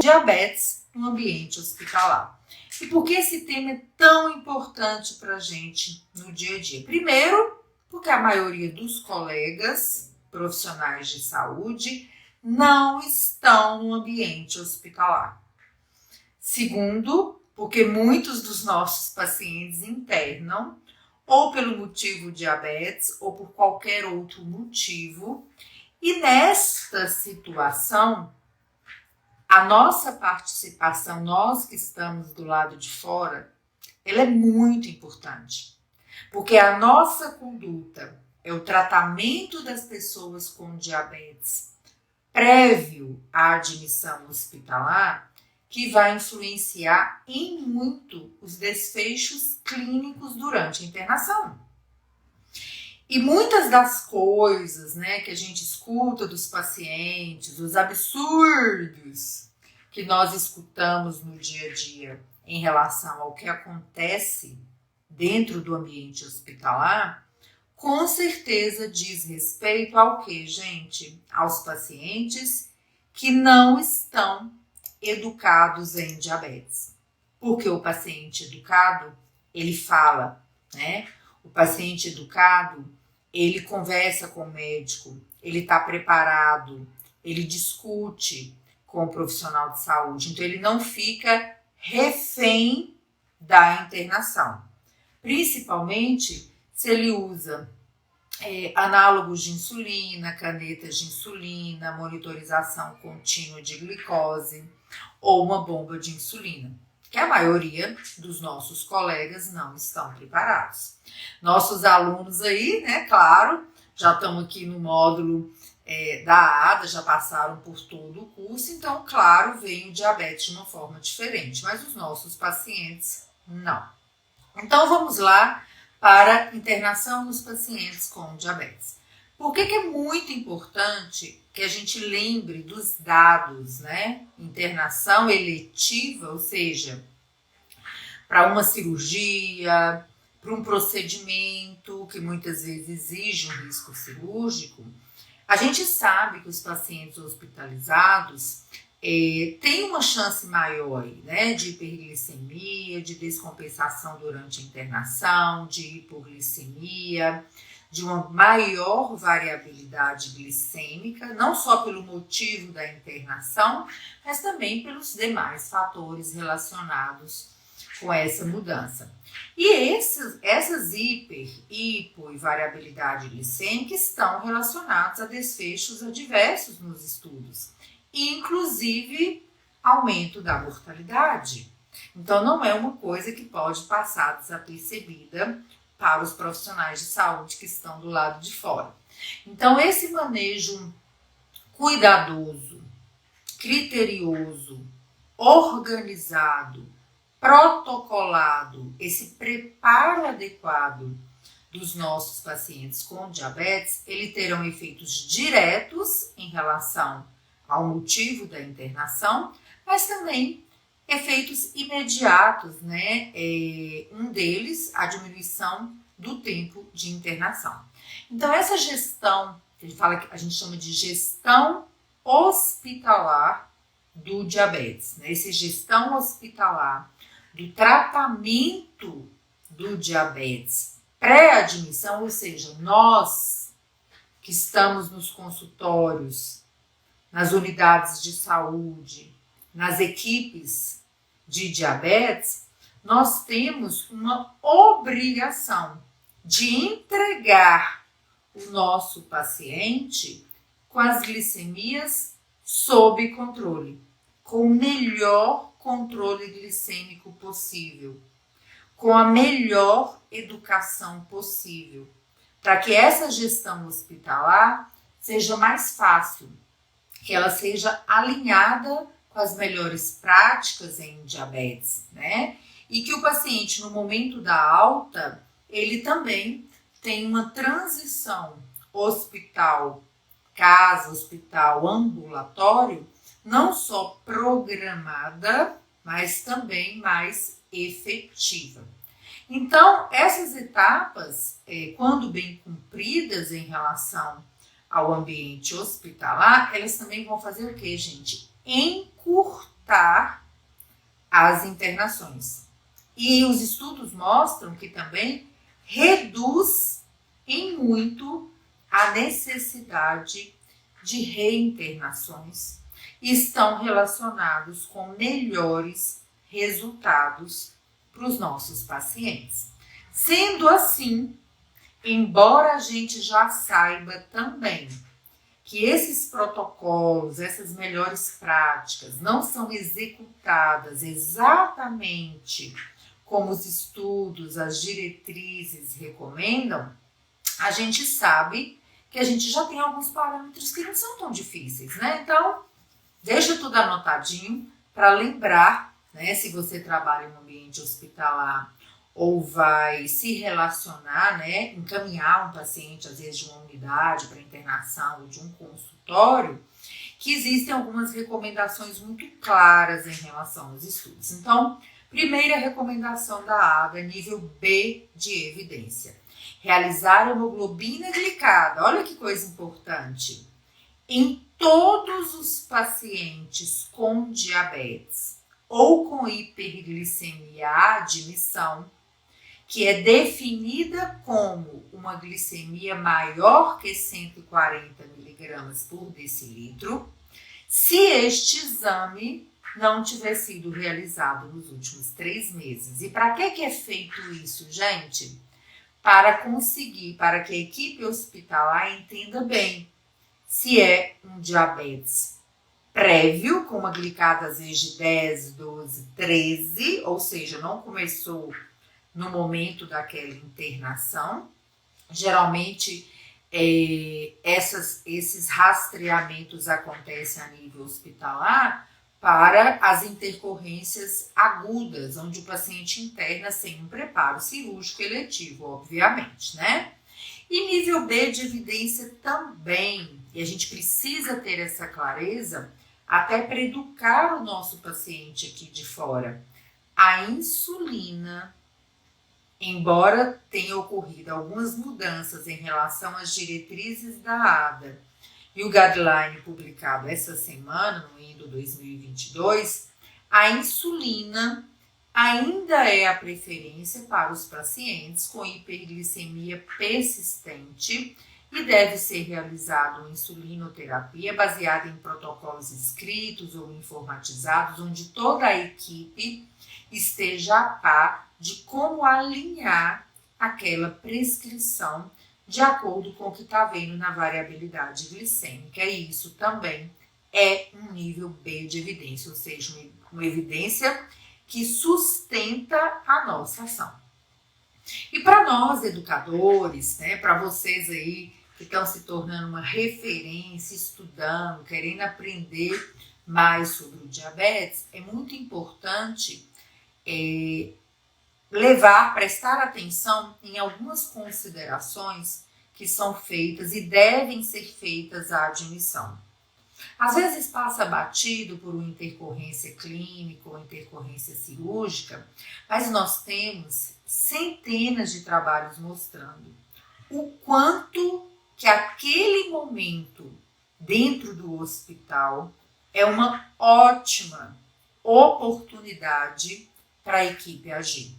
diabetes no ambiente hospitalar. E por que esse tema é tão importante para a gente no dia a dia? Primeiro, porque a maioria dos colegas profissionais de saúde não estão no ambiente hospitalar. Segundo, porque muitos dos nossos pacientes internam ou pelo motivo diabetes ou por qualquer outro motivo. E nesta situação, a nossa participação, nós que estamos do lado de fora, ela é muito importante. Porque a nossa conduta é o tratamento das pessoas com diabetes prévio à admissão hospitalar que vai influenciar em muito os desfechos clínicos durante a internação. E muitas das coisas, né, que a gente escuta dos pacientes, os absurdos que nós escutamos no dia a dia em relação ao que acontece dentro do ambiente hospitalar, com certeza diz respeito ao que, gente? Aos pacientes que não estão educados em diabetes. Porque o paciente educado, ele fala, né? O paciente educado, ele conversa com o médico, ele está preparado, ele discute com o profissional de saúde. Então, ele não fica refém da internação. Principalmente se ele usa análogos de insulina, canetas de insulina, monitorização contínua de glicose ou uma bomba de insulina, que a maioria dos nossos colegas não estão preparados. Nossos alunos aí, né, claro, já estão aqui no módulo da ADA, já passaram por todo o curso, então, claro, vem o diabetes de uma forma diferente, mas os nossos pacientes não. Então, vamos lá para a internação dos pacientes com diabetes. Por que é muito importante que a gente lembre dos dados, né? Internação eletiva, ou seja, para uma cirurgia, para um procedimento que muitas vezes exige um risco cirúrgico, a gente sabe que os pacientes hospitalizados têm uma chance maior, né, de hiperglicemia, de descompensação durante a internação, de hipoglicemia, de uma maior variabilidade glicêmica, não só pelo motivo da internação, mas também pelos demais fatores relacionados com essa mudança. E essas hipo e variabilidade glicêmica estão relacionados a desfechos adversos nos estudos, inclusive aumento da mortalidade. Então, não é uma coisa que pode passar desapercebida para os profissionais de saúde que estão do lado de fora. Então, esse manejo cuidadoso, criterioso, organizado, protocolado, esse preparo adequado dos nossos pacientes com diabetes, ele terão efeitos diretos em relação ao motivo da internação, mas também efeitos imediatos, né? Um deles, a diminuição do tempo de internação. Então, essa gestão, a gente chama de gestão hospitalar do diabetes, né? Essa gestão hospitalar do tratamento do diabetes pré-admissão, ou seja, nós que estamos nos consultórios, nas unidades de saúde, nas equipes de diabetes, nós temos uma obrigação de entregar o nosso paciente com as glicemias sob controle, com o melhor controle glicêmico possível, com a melhor educação possível, para que essa gestão hospitalar seja mais fácil, que ela seja alinhada com as melhores práticas em diabetes, né? E que o paciente, no momento da alta, ele também tem uma transição hospital, casa, hospital, ambulatório, não só programada, mas também mais efetiva. Então, essas etapas, quando bem cumpridas em relação ao ambiente hospitalar, elas também vão fazer o quê, gente? Encurtar aumentar as internações. E os estudos mostram que também reduz em muito a necessidade de reinternações e estão relacionados com melhores resultados para os nossos pacientes. Sendo assim, embora a gente já saiba também que esses protocolos, essas melhores práticas não são executadas exatamente como os estudos, as diretrizes recomendam, a gente sabe que a gente já tem alguns parâmetros que não são tão difíceis, né? Então, deixa tudo anotadinho para lembrar, né? Se você trabalha em um ambiente hospitalar ou vai se relacionar, né? Encaminhar um paciente, às vezes, de uma unidade para internação ou de um consultório, que existem algumas recomendações muito claras em relação aos estudos. Então, primeira recomendação da ADA, nível B de evidência. Realizar hemoglobina glicada, olha que coisa importante, em todos os pacientes com diabetes ou com hiperglicemia à admissão, que é definida como uma glicemia maior que 140 miligramas por decilitro, se este exame não tiver sido realizado nos últimos 3 meses. E para que é feito isso, gente? Para que a equipe hospitalar entenda bem se é um diabetes prévio, com uma glicada às vezes de 10, 12, 13, ou seja, não começou no momento daquela internação. Geralmente, esses rastreamentos acontecem a nível hospitalar para as intercorrências agudas, onde o paciente interna sem um preparo cirúrgico eletivo, obviamente, né? E nível B de evidência também, e a gente precisa ter essa clareza até para educar o nosso paciente aqui de fora. A insulina, embora tenha ocorrido algumas mudanças em relação às diretrizes da ADA e o guideline publicado essa semana, no INDO 2022, a insulina ainda é a preferência para os pacientes com hiperglicemia persistente e deve ser realizada uma insulinoterapia baseada em protocolos escritos ou informatizados, onde toda a equipe esteja a par de como alinhar aquela prescrição de acordo com o que está vendo na variabilidade glicêmica. E isso também é um nível B de evidência, ou seja, uma evidência que sustenta a nossa ação. E para nós, educadores, né, para vocês aí que estão se tornando uma referência, estudando, querendo aprender mais sobre o diabetes, é muito importante prestar atenção em algumas considerações que são feitas e devem ser feitas à admissão. Às vezes passa batido por uma intercorrência clínica ou intercorrência cirúrgica, mas nós temos centenas de trabalhos mostrando o quanto que aquele momento dentro do hospital é uma ótima oportunidade para a equipe agir.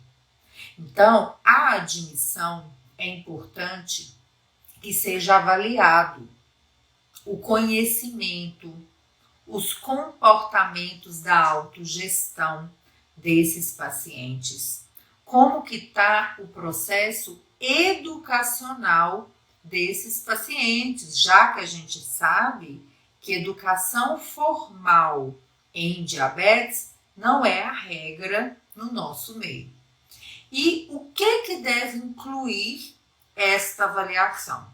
Então, a admissão é importante que seja avaliado o conhecimento, os comportamentos da autogestão desses pacientes. Como que está o processo educacional desses pacientes, já que a gente sabe que educação formal em diabetes não é a regra no nosso meio. E o que deve incluir esta avaliação?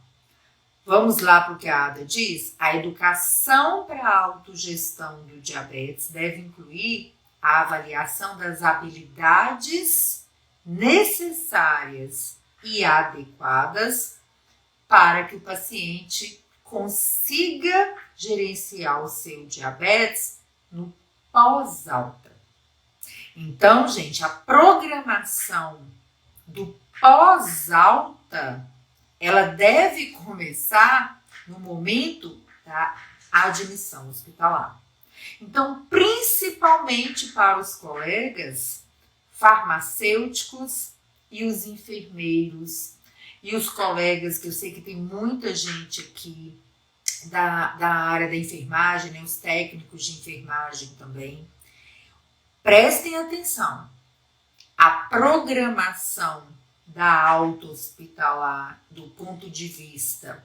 Vamos lá para o que a ADA diz? A educação para a autogestão do diabetes deve incluir a avaliação das habilidades necessárias e adequadas para que o paciente consiga gerenciar o seu diabetes no pós-alta. Então, gente, a programação do pós-alta, ela deve começar no momento da admissão hospitalar. Então, principalmente para os colegas farmacêuticos e os enfermeiros e os colegas, que eu sei que tem muita gente aqui da área da enfermagem, né, os técnicos de enfermagem também, prestem atenção. A programação da alta hospitalar, do ponto de vista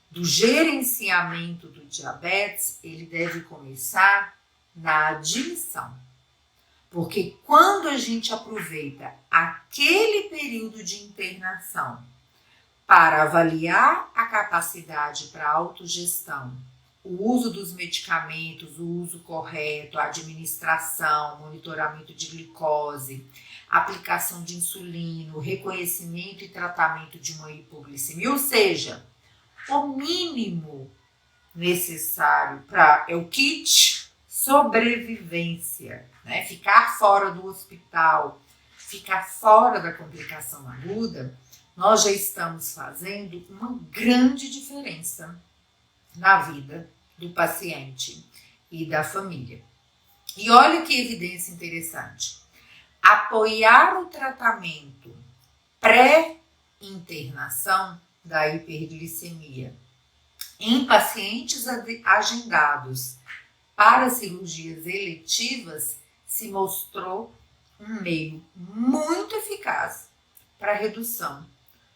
do gerenciamento do diabetes, ele deve começar na admissão. Porque quando a gente aproveita aquele período de internação para avaliar a capacidade para autogestão, o uso dos medicamentos, o uso correto, a administração, monitoramento de glicose, aplicação de insulina, o reconhecimento e tratamento de uma hipoglicemia, ou seja, o mínimo necessário é o kit sobrevivência, né? Ficar fora do hospital, ficar fora da complicação aguda, nós já estamos fazendo uma grande diferença na vida do paciente e da família. E olha que evidência interessante. Apoiar o tratamento pré-internação da hiperglicemia em pacientes agendados para cirurgias eletivas se mostrou um meio muito eficaz para a redução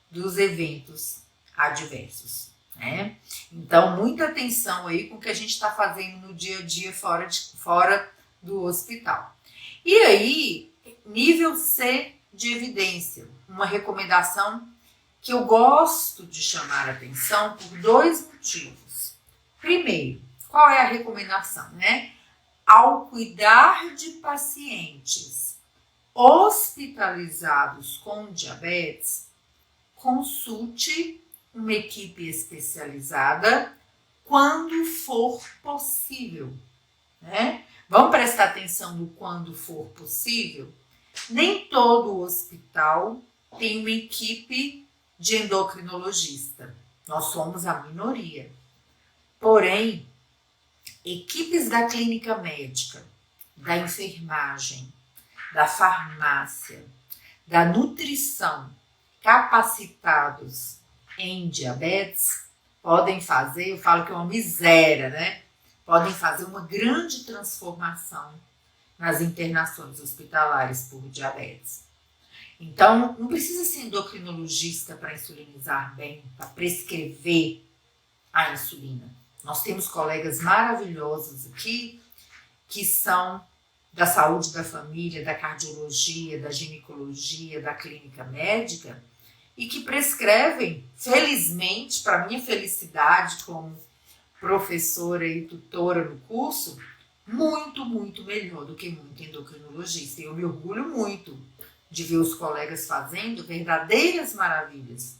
dos eventos adversos, né? Então, muita atenção aí com o que a gente está fazendo no dia a dia fora do hospital. E aí, nível C de evidência, uma recomendação que eu gosto de chamar a atenção por 2 motivos. Primeiro, qual é a recomendação, né? Ao cuidar de pacientes hospitalizados com diabetes, consulte uma equipe especializada quando for possível, né? Vamos prestar atenção no quando for possível? Nem todo hospital tem uma equipe de endocrinologista. Nós somos a minoria. Porém, equipes da clínica médica, da enfermagem, da farmácia, da nutrição, capacitados em diabetes, podem fazer, eu falo que é uma miséria, né? Podem fazer uma grande transformação nas internações hospitalares por diabetes. Então, não precisa ser endocrinologista para insulinizar bem, para prescrever a insulina. Nós temos colegas maravilhosos aqui que são da saúde da família, da cardiologia, da ginecologia, da clínica médica e que prescrevem, felizmente, para minha felicidade como professora e tutora no curso, muito, muito melhor do que muito endocrinologista. E eu me orgulho muito de ver os colegas fazendo verdadeiras maravilhas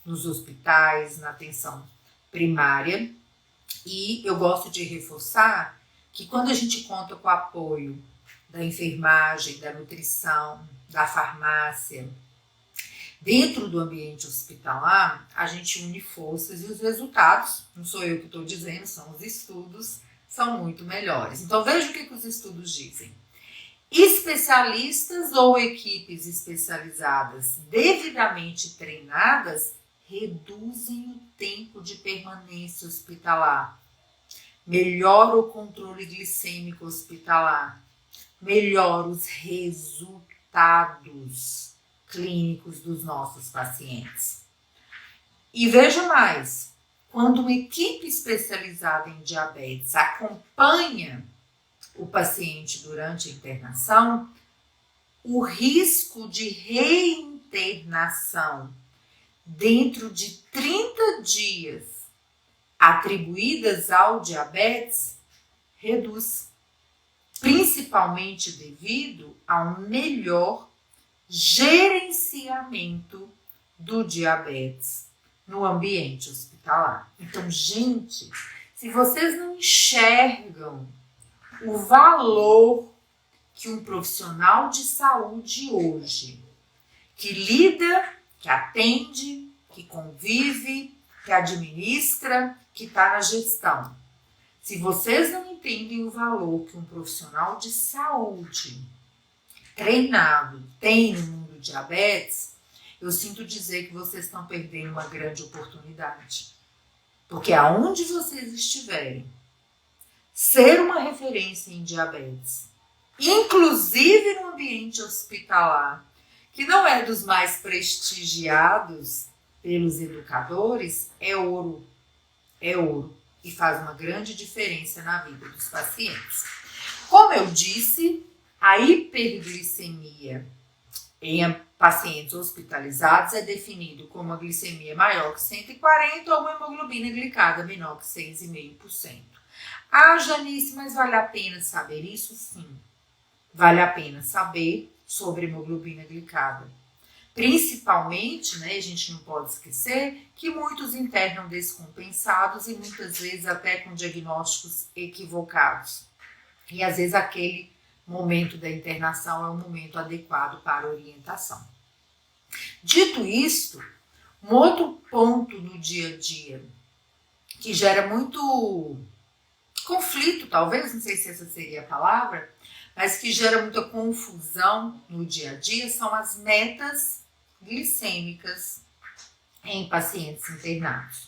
nos hospitais, na atenção primária. E eu gosto de reforçar que quando a gente conta com o apoio da enfermagem, da nutrição, da farmácia, dentro do ambiente hospitalar, a gente une forças e os resultados, não sou eu que estou dizendo, são os estudos, são muito melhores. Então veja o que os estudos dizem. Especialistas ou equipes especializadas devidamente treinadas reduzem o tempo de permanência hospitalar, melhora o controle glicêmico hospitalar, melhora os resultados clínicos dos nossos pacientes. E veja mais, quando uma equipe especializada em diabetes acompanha o paciente durante a internação, o risco de reinternação dentro de 30 dias atribuídas ao diabetes reduz, principalmente devido a um melhor gerenciamento do diabetes no ambiente hospitalar. Então, gente, se vocês não enxergam o valor que um profissional de saúde hoje, que lida, que atende, que convive, que administra, que está na gestão, se vocês não entendem o valor que um profissional de saúde treinado tem no mundo do diabetes, eu sinto dizer que vocês estão perdendo uma grande oportunidade. Porque aonde vocês estiverem, ser uma referência em diabetes, inclusive no ambiente hospitalar, que não é dos mais prestigiados pelos educadores, é ouro. É ouro. E faz uma grande diferença na vida dos pacientes. Como eu disse, a hiperglicemia em pacientes hospitalizados é definido como uma glicemia maior que 140 ou uma hemoglobina glicada menor que 6,5%. Ah, Janice, mas vale a pena saber isso? Sim. Vale a pena saber sobre hemoglobina glicada. Principalmente, né, a gente não pode esquecer que muitos internam descompensados e muitas vezes até com diagnósticos equivocados. E às vezes aquele momento da internação é um momento adequado para orientação. Dito isto, um outro ponto no dia a dia que gera muito conflito, talvez, não sei se essa seria a palavra, mas que gera muita confusão no dia a dia são as metas glicêmicas em pacientes internados.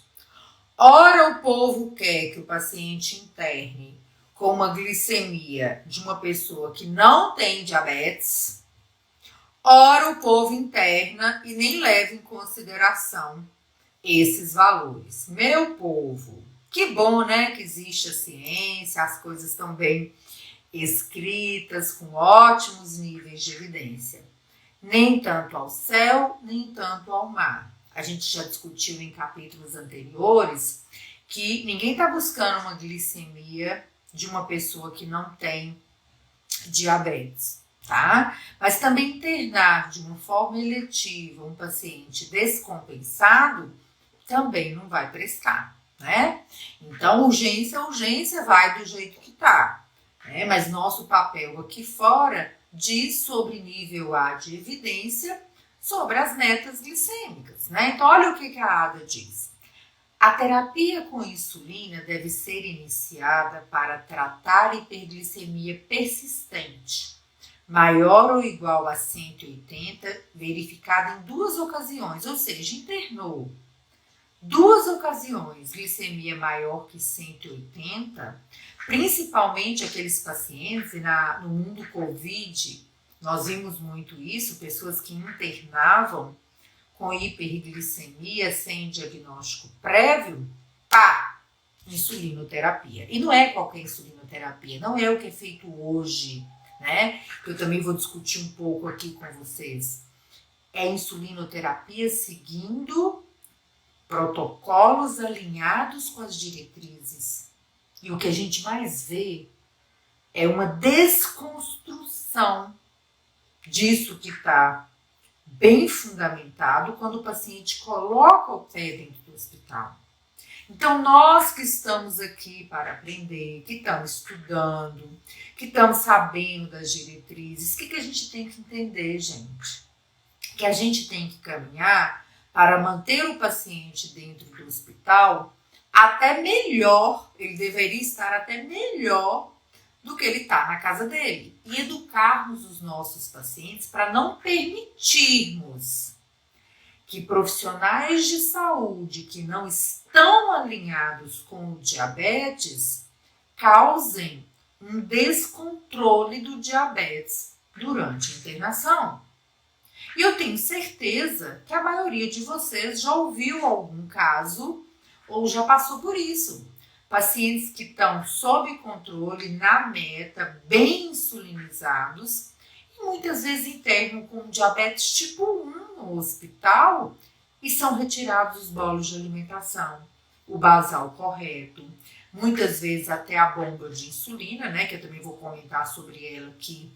Ora, o povo quer que o paciente interne com uma glicemia de uma pessoa que não tem diabetes, ora o povo interna e nem leva em consideração esses valores. Meu povo, que bom, né, que existe a ciência, as coisas estão bem escritas, com ótimos níveis de evidência. Nem tanto ao céu, nem tanto ao mar. A gente já discutiu em capítulos anteriores que ninguém está buscando uma glicemia de uma pessoa que não tem diabetes, tá? Mas também internar de uma forma eletiva um paciente descompensado também não vai prestar, né? Então, urgência vai do jeito que tá, né? Mas nosso papel aqui fora diz sobre nível A de evidência sobre as metas glicêmicas, né? Então, olha o que a ADA diz. A terapia com insulina deve ser iniciada para tratar hiperglicemia persistente, maior ou igual a 180, verificada em 2 ocasiões, ou seja, internou 2 ocasiões, glicemia maior que 180, principalmente aqueles pacientes, e no mundo Covid, nós vimos muito isso, pessoas que internavam com hiperglicemia sem diagnóstico prévio, insulinoterapia. E não é qualquer insulinoterapia, não é o que é feito hoje, né? Eu também vou discutir um pouco aqui com vocês. É insulinoterapia seguindo protocolos alinhados com as diretrizes. E o que a gente mais vê é uma desconstrução disso que está bem fundamentado quando o paciente coloca o pé dentro do hospital. Então, nós que estamos aqui para aprender, que estamos estudando, que estamos sabendo das diretrizes, o que a gente tem que entender, gente? Que a gente tem que caminhar para manter o paciente dentro do hospital até melhor, ele deveria estar até melhor do que ele está na casa dele. E educarmos os nossos pacientes para não permitirmos que profissionais de saúde que não estão alinhados com o diabetes causem um descontrole do diabetes durante a internação. E eu tenho certeza que a maioria de vocês já ouviu algum caso ou já passou por isso. Pacientes que estão sob controle, na meta, bem insulinizados e muitas vezes internam com diabetes tipo 1 no hospital e são retirados os bolos de alimentação, o basal correto, muitas vezes até a bomba de insulina, né, que eu também vou comentar sobre ela aqui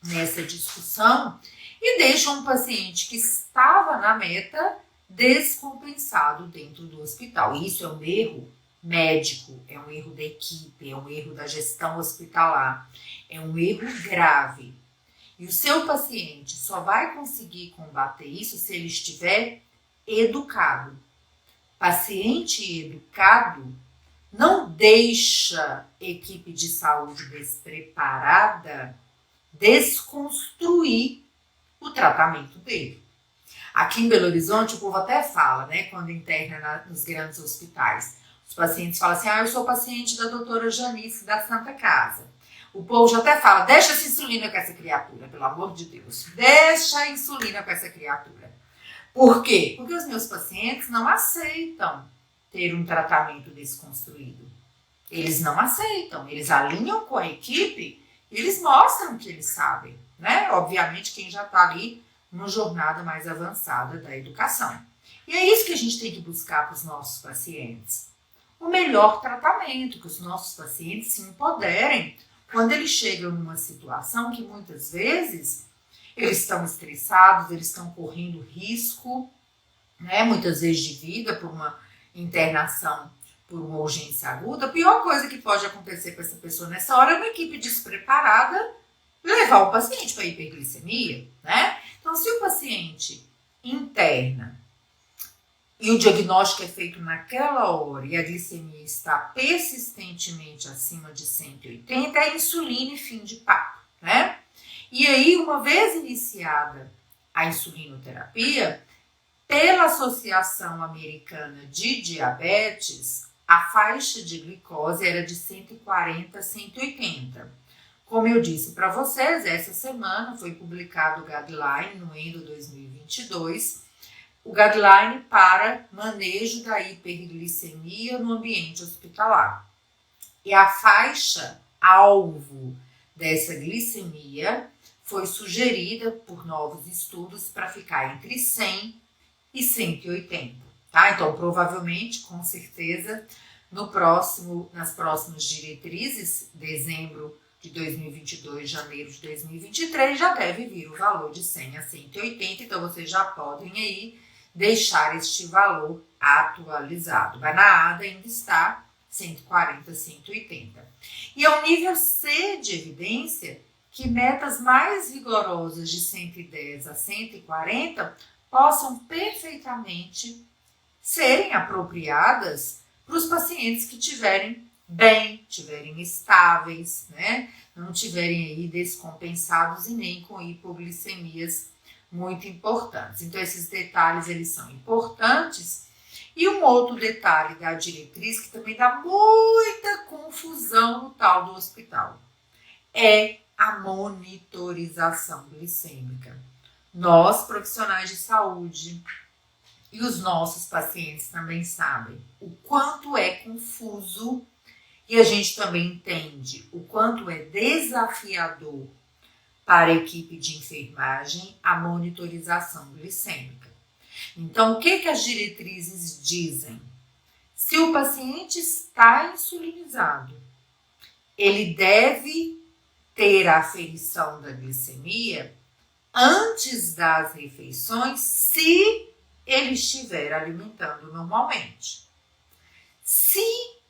nessa discussão, e deixam um paciente que estava na meta descompensado dentro do hospital. E isso é um erro médico, é um erro da equipe, é um erro da gestão hospitalar, é um erro grave. E o seu paciente só vai conseguir combater isso se ele estiver educado. Paciente educado não deixa equipe de saúde despreparada desconstruir o tratamento dele. Aqui em Belo Horizonte, o povo até fala, né, quando interna nos grandes hospitais, os pacientes falam assim, eu sou paciente da doutora Janice da Santa Casa. O povo já até fala, deixa essa insulina com essa criatura, pelo amor de Deus. Deixa a insulina com essa criatura. Por quê? Porque os meus pacientes não aceitam ter um tratamento desconstruído. Eles não aceitam, eles alinham com a equipe, eles mostram que eles sabem, né? Obviamente quem já está ali numa jornada mais avançada da educação. E é isso que a gente tem que buscar para os nossos pacientes. O melhor tratamento, que os nossos pacientes se empoderem quando eles chegam numa situação que muitas vezes eles estão estressados, eles estão correndo risco, né, muitas vezes de vida por uma internação, por uma urgência aguda. A pior coisa que pode acontecer para essa pessoa nessa hora é uma equipe despreparada levar o paciente para hiperglicemia, né? Então, se o paciente interna e o diagnóstico é feito naquela hora e a glicemia está persistentemente acima de 180, é insulina e fim de papo, né? E aí, uma vez iniciada a insulinoterapia, pela Associação Americana de Diabetes, a faixa de glicose era de 140 a 180. Como eu disse para vocês, essa semana foi publicado o guideline no ENDO 2022, o guideline para manejo da hiperglicemia no ambiente hospitalar. E a faixa alvo dessa glicemia foi sugerida por novos estudos para ficar entre 100 e 180, tá? Então, provavelmente, com certeza, nas próximas diretrizes, dezembro de 2022, janeiro de 2023, já deve vir o valor de 100 a 180, então vocês já podem aí deixar este valor atualizado. Mas na ADA ainda está 140 a 180. E é o nível C de evidência que metas mais rigorosas de 110 a 140 possam perfeitamente serem apropriadas para os pacientes que estiverem bem, estiverem estáveis, né? Não estiverem aí descompensados e nem com hipoglicemias muito importantes. Então, esses detalhes, eles são importantes. E um outro detalhe da diretriz, que também dá muita confusão no tal do hospital, é a monitorização glicêmica. Nós, profissionais de saúde, e os nossos pacientes também sabem o quanto é confuso e a gente também entende o quanto é desafiador para a equipe de enfermagem a monitorização glicêmica. Então, o que as diretrizes dizem? Se o paciente está insulinizado, ele deve ter a aferição da glicemia antes das refeições, se ele estiver alimentando normalmente. Se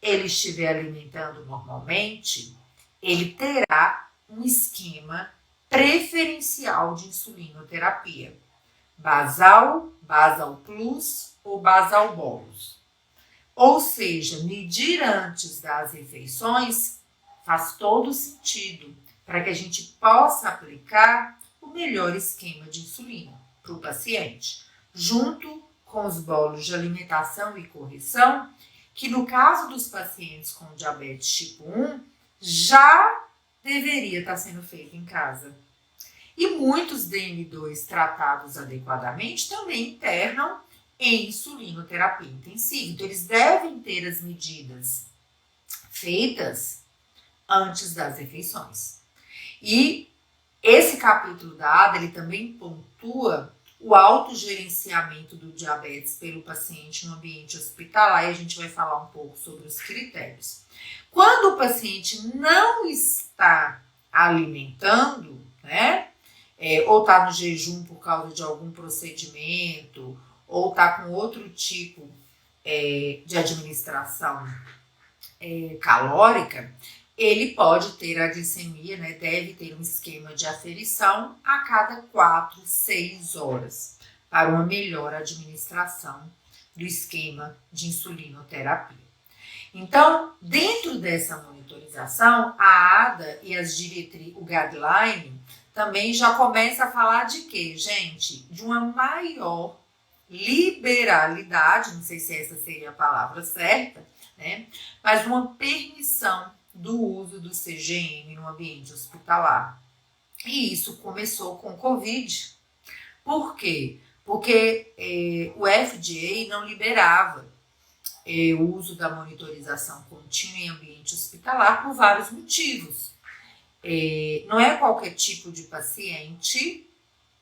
ele estiver alimentando normalmente, ele terá um esquema preferencial de insulinoterapia. Basal, basal plus ou basal bolus. Ou seja, medir antes das refeições faz todo sentido para que a gente possa aplicar o melhor esquema de insulina para o paciente, junto com os bolos de alimentação e correção, que no caso dos pacientes com diabetes tipo 1, já deveria estar sendo feito em casa. E muitos DM2 tratados adequadamente também internam em insulinoterapia intensiva. Então, eles devem ter as medidas feitas antes das refeições. E esse capítulo da ADA, ele também pontua o autogerenciamento do diabetes pelo paciente no ambiente hospitalar, e a gente vai falar um pouco sobre os critérios. Quando o paciente não está alimentando, né, ou está no jejum por causa de algum procedimento, ou está com outro tipo de administração calórica, ele pode ter a glicemia, né, deve ter um esquema de aferição a cada 4, 6 horas, para uma melhor administração do esquema de insulinoterapia. Então, dentro dessa monitorização, a ADA e as diretrizes, o guideline, também já começa a falar de quê, gente? De uma maior liberalidade, não sei se essa seria a palavra certa, né? Mas uma permissão do uso do CGM no ambiente hospitalar. E isso começou com o Covid. Por quê? Porque o FDA não liberava o uso da monitorização contínua em ambiente hospitalar por vários motivos. Não é qualquer tipo de paciente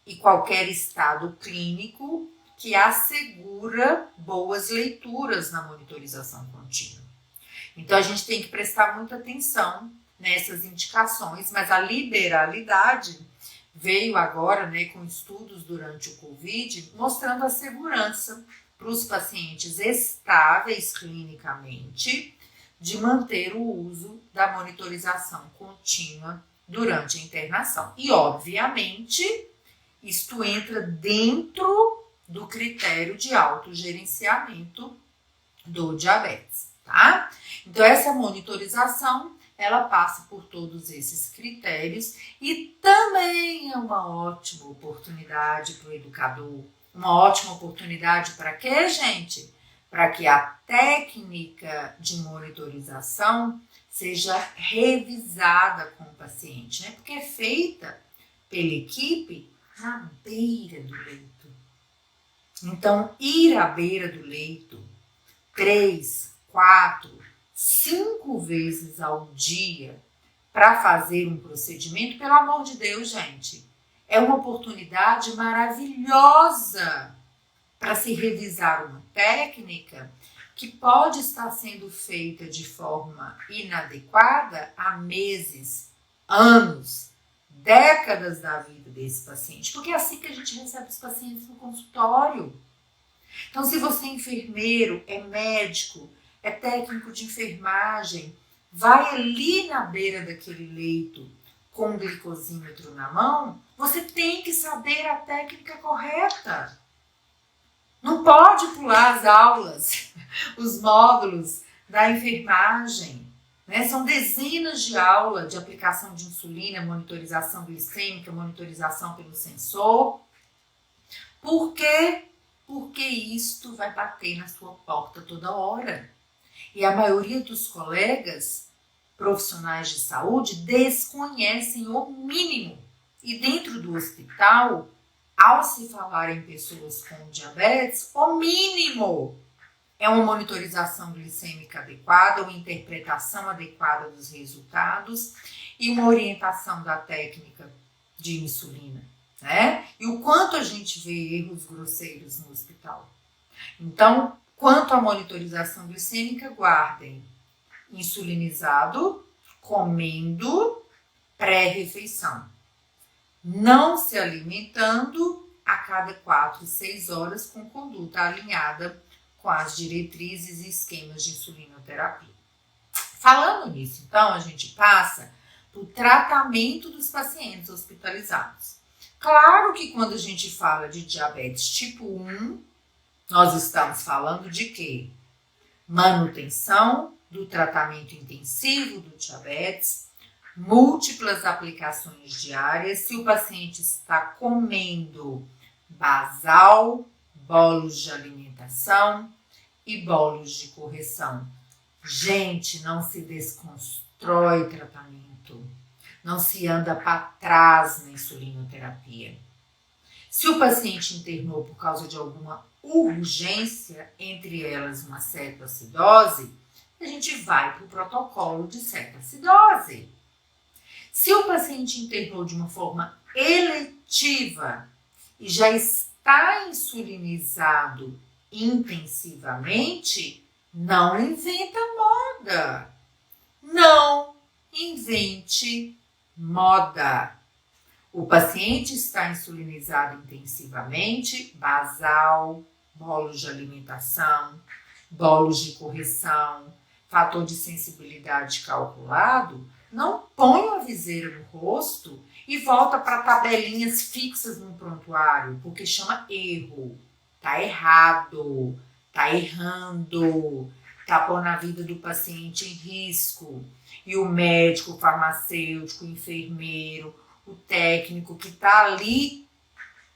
e qualquer estado clínico que assegura boas leituras na monitorização contínua. Então, a gente tem que prestar muita atenção nessas indicações, mas a liberalidade veio agora, né, com estudos durante o Covid, mostrando a segurança para os pacientes estáveis clinicamente de manter o uso da monitorização contínua durante a internação. E, obviamente, isto entra dentro do critério de autogerenciamento do diabetes, tá? Então, essa monitorização, ela passa por todos esses critérios e também é uma ótima oportunidade para o educador, uma ótima oportunidade para quê, gente? Para que a técnica de monitorização seja revisada com o paciente, né? Porque é feita pela equipe na beira do leito. Então, ir à beira do leito 3, 4, 5 vezes ao dia para fazer um procedimento, pelo amor de Deus, gente, é uma oportunidade maravilhosa para se revisar uma técnica que pode estar sendo feita de forma inadequada há meses, anos, décadas da vida desse paciente, porque é assim que a gente recebe os pacientes no consultório. Então, se você é enfermeiro, é médico, é técnico de enfermagem, vai ali na beira daquele leito com o glicosímetro na mão, você tem que saber a técnica correta. Não pode pular as aulas, os módulos da enfermagem. Né? São dezenas de aulas de aplicação de insulina, monitorização glicêmica, monitorização pelo sensor. Por quê? Porque isto vai bater na sua porta toda hora. E a maioria dos colegas profissionais de saúde desconhecem o mínimo. E dentro do hospital, ao se falar em pessoas com diabetes, o mínimo é uma monitorização glicêmica adequada, uma interpretação adequada dos resultados e uma orientação da técnica de insulina, né? E o quanto a gente vê erros grosseiros no hospital. Então, quanto à monitorização glicêmica, guardem insulinizado, comendo, pré-refeição. Não se alimentando a cada 4 e 6 horas com conduta alinhada com as diretrizes e esquemas de insulinoterapia. Falando nisso, então, a gente passa para o tratamento dos pacientes hospitalizados. Claro que quando a gente fala de diabetes tipo 1, nós estamos falando de quê? Manutenção do tratamento intensivo do diabetes, múltiplas aplicações diárias, se o paciente está comendo basal, bolos de alimentação e bolos de correção. Gente, não se desconstrói tratamento, não se anda para trás na insulinoterapia. Se o paciente internou por causa de alguma urgência, entre elas uma cetoacidose, a gente vai para o protocolo de cetoacidose. Se o paciente internou de uma forma eletiva e já está insulinizado intensivamente, não inventa moda. Não invente moda. O paciente está insulinizado intensivamente, basal, bolos de alimentação, bolos de correção, fator de sensibilidade calculado, não põe uma viseira no rosto e volta para tabelinhas fixas no prontuário, porque chama erro. Tá errado, tá errando, está pondo a vida do paciente em risco. E o médico, o farmacêutico, o enfermeiro, o técnico que está ali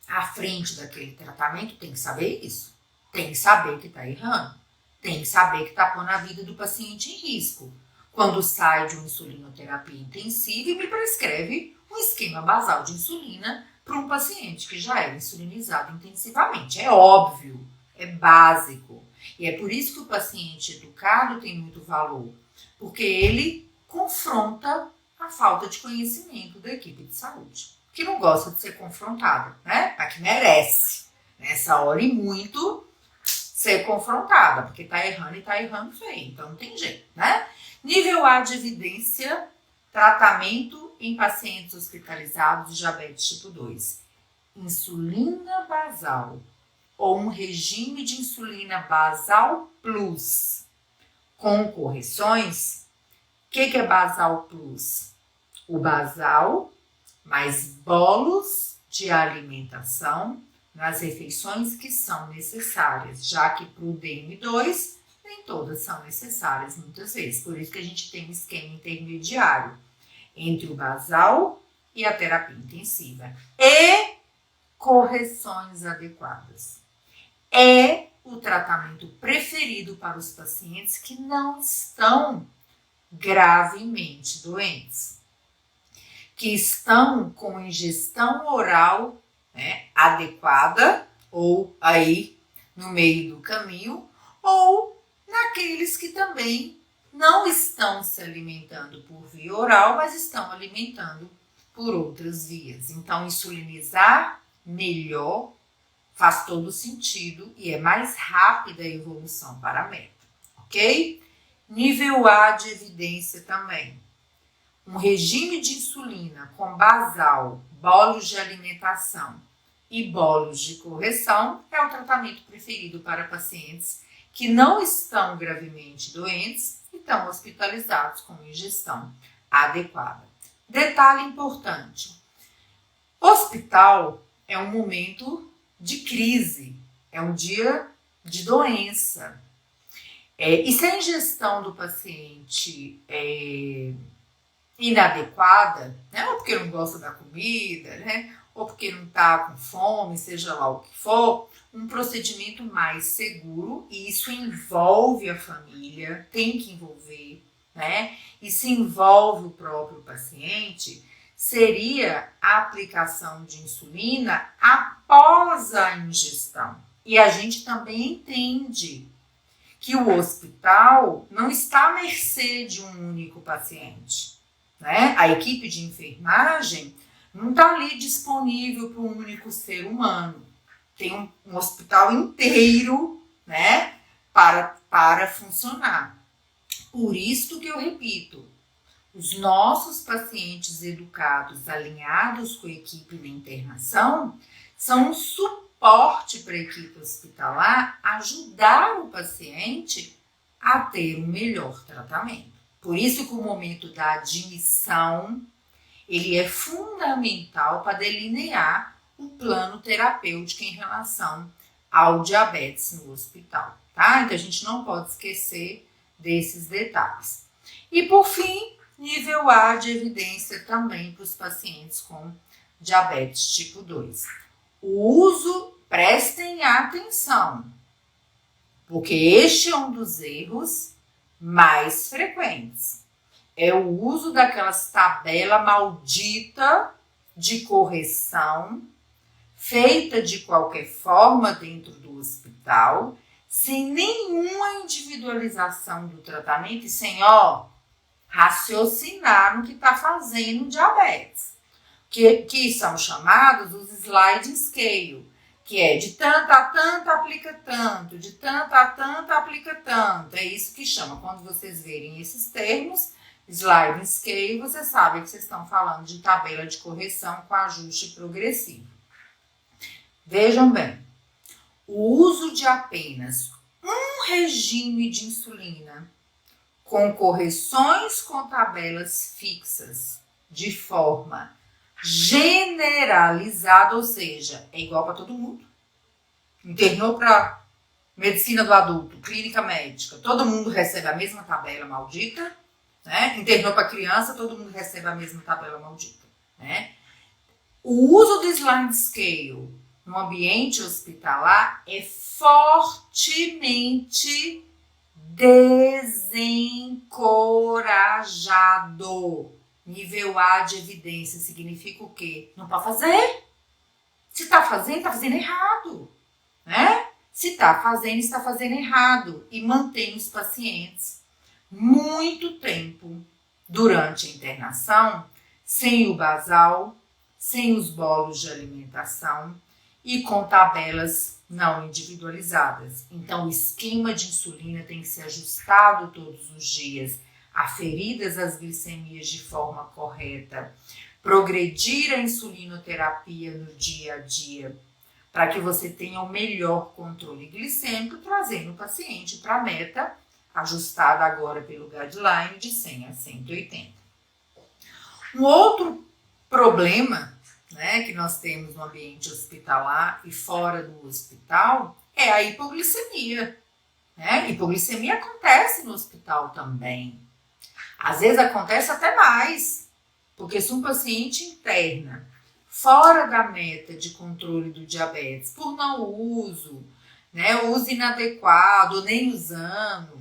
à frente daquele tratamento tem que saber isso. Tem que saber que está errando. Tem que saber que está pondo a vida do paciente em risco. Quando sai de uma insulinoterapia intensiva e me prescreve um esquema basal de insulina para um paciente que já era insulinizado intensivamente. É óbvio, é básico. E é por isso que o paciente educado tem muito valor, porque ele confronta a falta de conhecimento da equipe de saúde, que não gosta de ser confrontado, né? Mas que merece, nessa hora e muito, ser confrontada, porque tá errando e tá errando feio, então não tem jeito, né? Nível A de evidência, tratamento em pacientes hospitalizados de diabetes tipo 2. Insulina basal ou um regime de insulina basal plus com correções. O que é basal plus? O basal mais bolos de alimentação nas refeições que são necessárias, já que para o DM2 nem todas são necessárias muitas vezes. Por isso que a gente tem um esquema intermediário entre o basal e a terapia intensiva. E correções adequadas. É o tratamento preferido para os pacientes que não estão gravemente doentes, que estão com ingestão oral, né, adequada, ou aí no meio do caminho, ou naqueles que também não estão se alimentando por via oral, mas estão alimentando por outras vias. Então, insulinizar melhor faz todo sentido e é mais rápida a evolução para a meta, ok? Nível A de evidência também. Um regime de insulina com basal, bolos de alimentação e bolos de correção é o tratamento preferido para pacientes que não estão gravemente doentes e estão hospitalizados com ingestão adequada. Detalhe importante: hospital é um momento de crise, é um dia de doença. E se a ingestão do paciente é inadequada, né, ou porque não gosta da comida, né, ou porque não está com fome, seja lá o que for, um procedimento mais seguro, e isso envolve a família, tem que envolver, né, e se envolve o próprio paciente, seria a aplicação de insulina após a ingestão. E a gente também entende que o hospital não está à mercê de um único paciente, né? A equipe de enfermagem não está ali disponível para um único ser humano. Tem um hospital inteiro, né, para funcionar. Por isso que eu repito, os nossos pacientes educados, alinhados com a equipe de internação, são um suporte para a equipe hospitalar ajudar o paciente a ter um melhor tratamento. Por isso que o momento da admissão, ele é fundamental para delinear o plano terapêutico em relação ao diabetes no hospital, tá? Então a gente não pode esquecer desses detalhes. E por fim, nível A de evidência também para os pacientes com diabetes tipo 2. O uso, prestem atenção, porque este é um dos erros mais frequentes. É o uso daquelas tabelas maldita de correção, feita de qualquer forma dentro do hospital, sem nenhuma individualização do tratamento e sem, raciocinar no que está fazendo diabetes, que são chamados os sliding scale, que é de tanto a tanto aplica tanto, de tanto a tanto aplica tanto. É isso que chama. Quando vocês verem esses termos, sliding scale, vocês sabem que vocês estão falando de tabela de correção com ajuste progressivo. Vejam bem, o uso de apenas um regime de insulina com correções com tabelas fixas de forma generalizada, ou seja, é igual para todo mundo. Internou para medicina do adulto, clínica médica, todo mundo recebe a mesma tabela maldita, né? Internou para criança, todo mundo recebe a mesma tabela maldita, né? O uso do sliding scale no ambiente hospitalar é fortemente desencorajado. Nível A de evidência significa o quê? Não pode fazer. Se está fazendo errado, né? Se está fazendo errado. E mantém os pacientes muito tempo durante a internação sem o basal, sem os bolos de alimentação e com tabelas não individualizadas. Então, o esquema de insulina tem que ser ajustado todos os dias, aferidas as glicemias de forma correta, progredir a insulinoterapia no dia a dia, para que você tenha o melhor controle glicêmico, trazendo o paciente para a meta, ajustada agora pelo guideline de 100 a 180. Um outro problema, né, que nós temos no ambiente hospitalar e fora do hospital é a hipoglicemia. Né? Hipoglicemia acontece no hospital também. Às vezes acontece até mais, porque se um paciente interna fora da meta de controle do diabetes por não uso, né, uso inadequado, nem usando,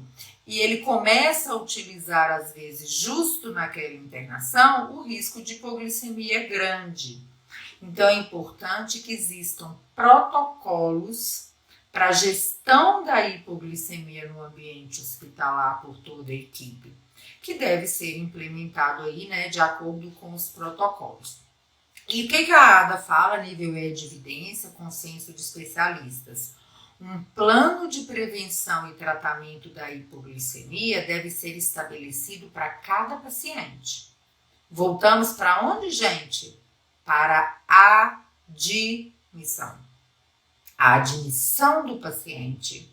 e ele começa a utilizar, às vezes, justo naquela internação, o risco de hipoglicemia é grande. Então, é importante que existam protocolos para a gestão da hipoglicemia no ambiente hospitalar por toda a equipe, que deve ser implementado aí, né, de acordo com os protocolos. E o que a ADA fala, nível E de evidência, consenso de especialistas? Um plano de prevenção e tratamento da hipoglicemia deve ser estabelecido para cada paciente. Voltamos para onde, gente? Para a admissão. A admissão do paciente,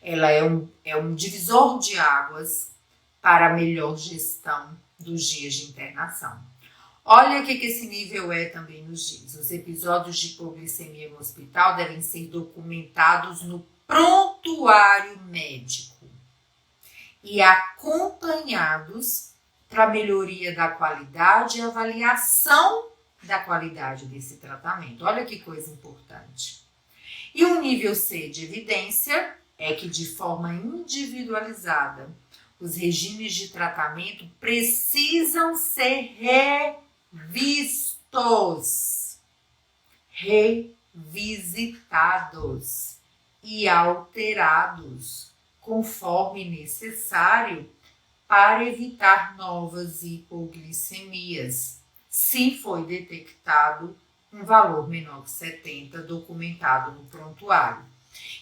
ela é um divisor de águas para a melhor gestão dos dias de internação. Olha o que esse nível E também nos diz. Os episódios de hipoglicemia no hospital devem ser documentados no prontuário médico e acompanhados para melhoria da qualidade e avaliação da qualidade desse tratamento. Olha que coisa importante. E o nível C de evidência é que, de forma individualizada, os regimes de tratamento precisam ser revistos, revisitados e alterados conforme necessário para evitar novas hipoglicemias, se foi detectado um valor menor que 70 documentado no prontuário.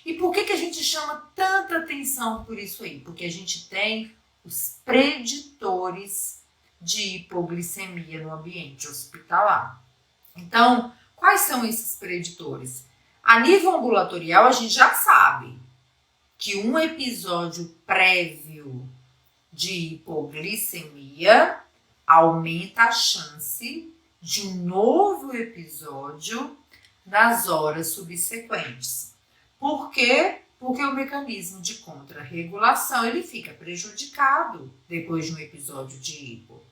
E por que a gente chama tanta atenção por isso aí? Porque a gente tem os preditores de hipoglicemia no ambiente hospitalar. Então, quais são esses preditores? A nível ambulatorial, a gente já sabe que um episódio prévio de hipoglicemia aumenta a chance de um novo episódio nas horas subsequentes. Por quê? Porque o mecanismo de contrarregulação ele fica prejudicado depois de um episódio de hipo.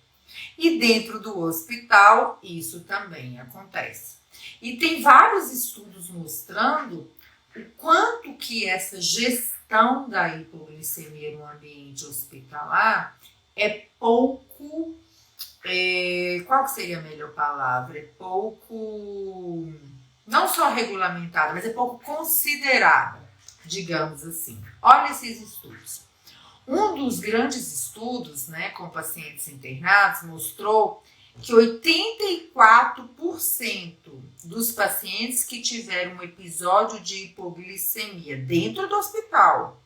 E dentro do hospital, isso também acontece. E tem vários estudos mostrando o quanto que essa gestão da hipoglicemia no ambiente hospitalar é pouco... qual que seria a melhor palavra? É pouco... não só regulamentada, mas é pouco considerada, digamos assim. Olha esses estudos. Um dos grandes estudos, né, com pacientes internados mostrou que 84% dos pacientes que tiveram um episódio de hipoglicemia dentro do hospital,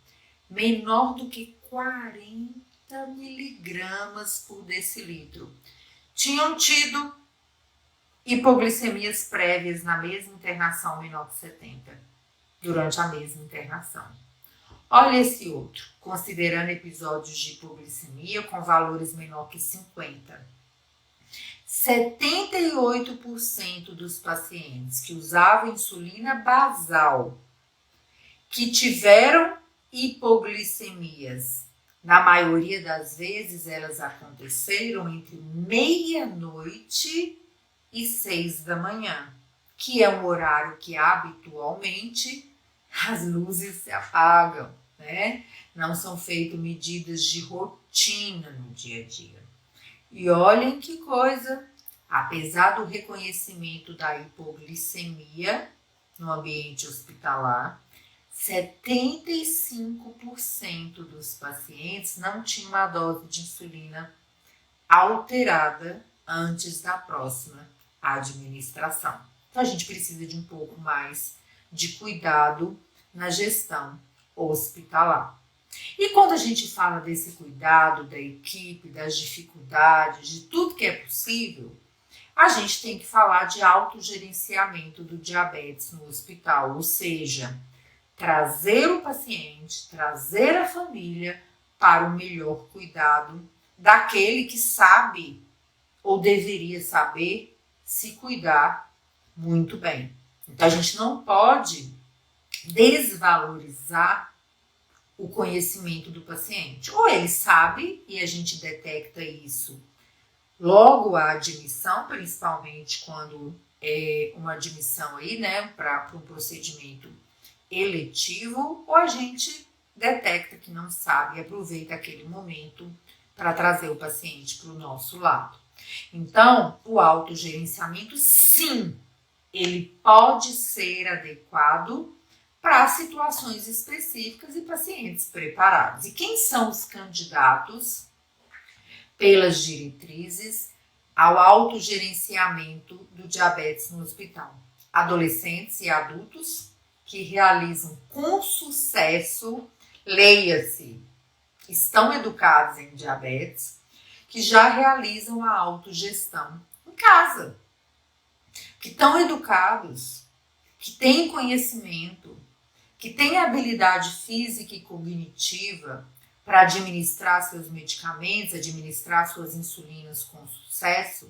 menor do que 40 miligramas por decilitro, tinham tido hipoglicemias prévias na mesma internação menor que 70, durante a mesma internação. Olha esse outro, considerando episódios de hipoglicemia com valores menor que 50. 78% dos pacientes que usavam insulina basal que tiveram hipoglicemias. Na maioria das vezes, elas aconteceram entre meia-noite e 6 da manhã, que é um horário que habitualmente as luzes se apagam, né? Não são feitas medidas de rotina no dia a dia. E olhem que coisa, apesar do reconhecimento da hipoglicemia no ambiente hospitalar, 75% dos pacientes não tinham a dose de insulina alterada antes da próxima administração. Então, a gente precisa de um pouco mais de cuidado na gestão hospitalar. E quando a gente fala desse cuidado da equipe, das dificuldades, de tudo que é possível, a gente tem que falar de autogerenciamento do diabetes no hospital, ou seja, trazer o paciente, trazer a família para o melhor cuidado daquele que sabe ou deveria saber se cuidar muito bem. Então, a gente não pode desvalorizar o conhecimento do paciente. Ou ele sabe e a gente detecta isso logo a admissão, principalmente quando é uma admissão aí, né, para um procedimento eletivo, ou a gente detecta que não sabe e aproveita aquele momento para trazer o paciente para o nosso lado. Então, o autogerenciamento, sim, ele pode ser adequado para situações específicas e pacientes preparados. E quem são os candidatos pelas diretrizes ao autogerenciamento do diabetes no hospital? Adolescentes e adultos que realizam com sucesso, leia-se, estão educados em diabetes, que já realizam a autogestão em casa, que estão educados, que têm conhecimento, que têm habilidade física e cognitiva para administrar seus medicamentos, administrar suas insulinas com sucesso,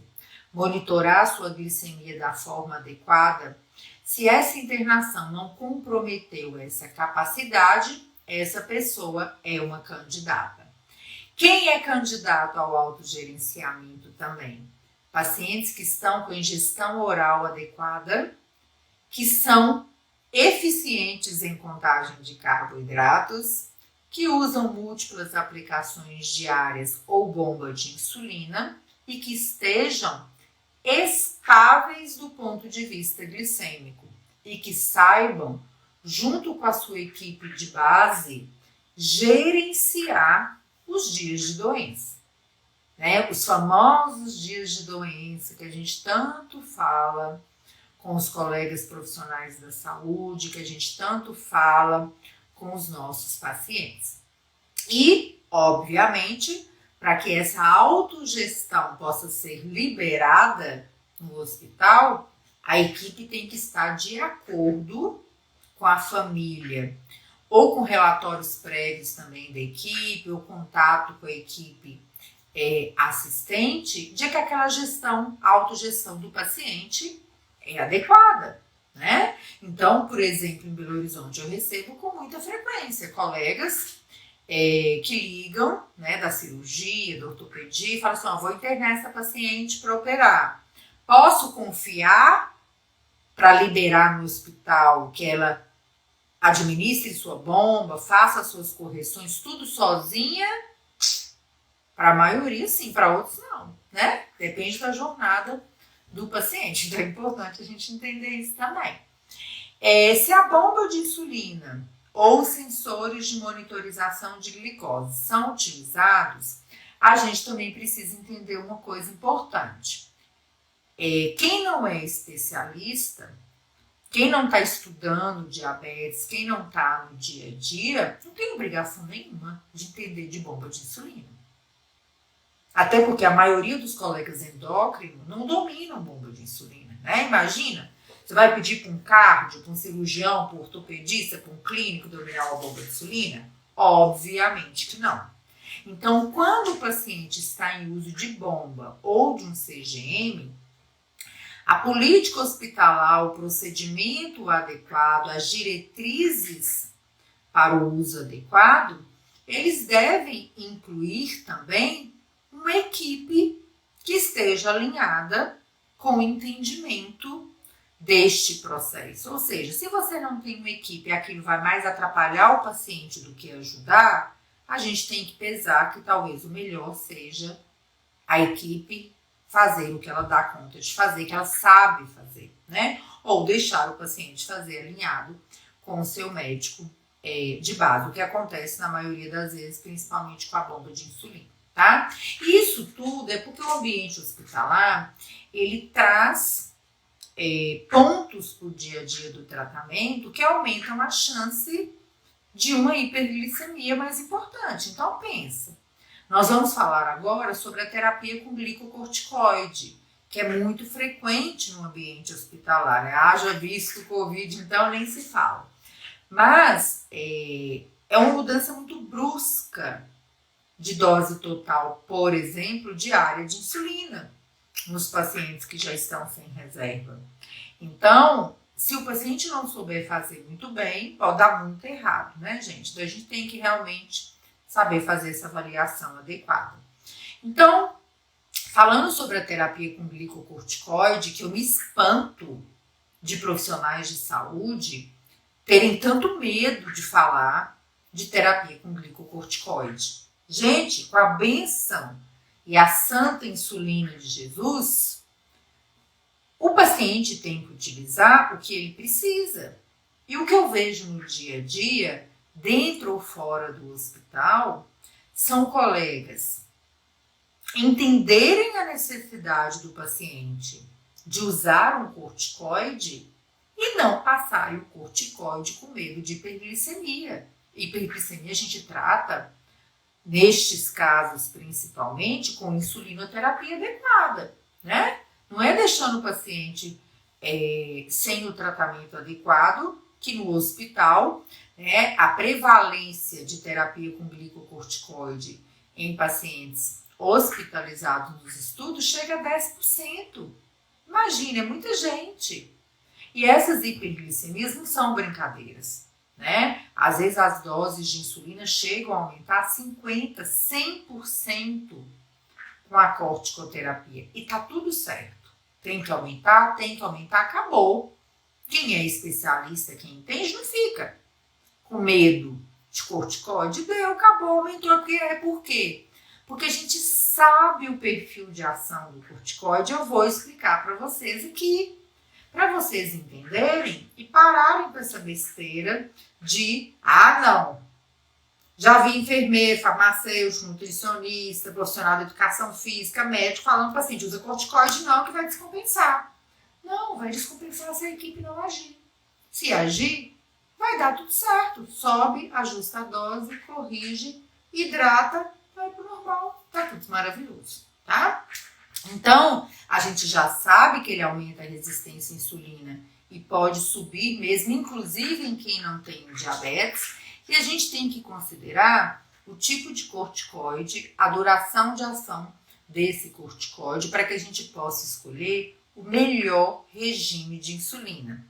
monitorar sua glicemia da forma adequada. Se essa internação não comprometeu essa capacidade, essa pessoa é uma candidata. Quem é candidato ao autogerenciamento também? Pacientes que estão com ingestão oral adequada, que são eficientes em contagem de carboidratos, que usam múltiplas aplicações diárias ou bomba de insulina e que estejam estáveis do ponto de vista glicêmico e que saibam, junto com a sua equipe de base, gerenciar os dias de doença, né? Os famosos dias de doença que a gente tanto fala com os colegas profissionais da saúde, que a gente tanto fala com os nossos pacientes. E, obviamente, para que essa autogestão possa ser liberada no hospital, a equipe tem que estar de acordo com a família, ou com relatórios prévios também da equipe, ou contato com a equipe assistente, de que aquela autogestão do paciente é adequada, né? Então, por exemplo, em Belo Horizonte eu recebo com muita frequência colegas que ligam, né, da cirurgia, da ortopedia, e falam assim, vou internar essa paciente para operar. Posso confiar para liberar no hospital que ela administre sua bomba, faça suas correções, tudo sozinha? Para a maioria, sim, para outros não, né? Depende da jornada do paciente. Então é importante a gente entender isso também. Se a bomba de insulina ou sensores de monitorização de glicose são utilizados, a gente também precisa entender uma coisa importante. Quem não é especialista, quem não está estudando diabetes, quem não está no dia a dia, não tem obrigação nenhuma de entender de bomba de insulina. Até porque a maioria dos colegas endócrinos não dominam bomba de insulina, né? Imagina, você vai pedir para um cardio, para um cirurgião, para um ortopedista, para um clínico dominar a bomba de insulina? Obviamente que não. Então, quando o paciente está em uso de bomba ou de um CGM, a política hospitalar, o procedimento adequado, as diretrizes para o uso adequado, eles devem incluir também uma equipe que esteja alinhada com o entendimento deste processo. Ou seja, se você não tem uma equipe e aquilo vai mais atrapalhar o paciente do que ajudar, a gente tem que pesar que talvez o melhor seja a equipe fazer o que ela dá conta de fazer, que ela sabe fazer, né? Ou deixar o paciente fazer alinhado com o seu médico de base, o que acontece na maioria das vezes, principalmente com a bomba de insulina, tá? Isso tudo é porque o ambiente hospitalar, ele traz pontos para o dia a dia do tratamento que aumentam a chance de uma hiperglicemia mais importante. Então pensa, nós vamos falar agora sobre a terapia com glicocorticoide, que é muito frequente no ambiente hospitalar, né? Haja visto o Covid, então nem se fala. Mas é uma mudança muito brusca de dose total, por exemplo, diária de insulina nos pacientes que já estão sem reserva. Então, se o paciente não souber fazer muito bem, pode dar muito errado, né, gente? Então, a gente tem que realmente saber fazer essa avaliação adequada. Então, falando sobre a terapia com glicocorticoide, que eu me espanto de profissionais de saúde terem tanto medo de falar de terapia com glicocorticoide. Gente, com a bênção e a santa insulina de Jesus, o paciente tem que utilizar o que ele precisa. E o que eu vejo no dia a dia, dentro ou fora do hospital, são colegas entenderem a necessidade do paciente de usar um corticoide e não passarem o corticoide com medo de hiperglicemia. Hiperglicemia a gente trata, nestes casos principalmente, com insulinoterapia adequada, né? Não é deixando o paciente sem o tratamento adequado, que no hospital, né, a prevalência de terapia com glicocorticoide em pacientes hospitalizados nos estudos chega a 10%. Imagina, é muita gente. E essas hiperglicemias não são brincadeiras, né? Às vezes as doses de insulina chegam a aumentar 50%, 100% com a corticoterapia. E tá tudo certo. Tem que aumentar, acabou. Quem é especialista, quem entende, não fica com medo de corticoide. Deu, acabou, aumentou. Por quê? Porque a gente sabe o perfil de ação do corticoide. Eu vou explicar para vocês aqui, para vocês entenderem e pararem com essa besteira de, não, já vi enfermeiro, farmacêutico, nutricionista, profissional de educação física, médico, falando para o paciente, usa corticoide não, que vai descompensar. Não, vai descompensar se a equipe não agir. Se agir, vai dar tudo certo. Sobe, ajusta a dose, corrige, hidrata, vai pro normal. Tá tudo maravilhoso, tá? Então, a gente já sabe que ele aumenta a resistência à insulina e pode subir mesmo, inclusive em quem não tem diabetes. E a gente tem que considerar o tipo de corticoide, a duração de ação desse corticoide, para que a gente possa escolher o melhor regime de insulina.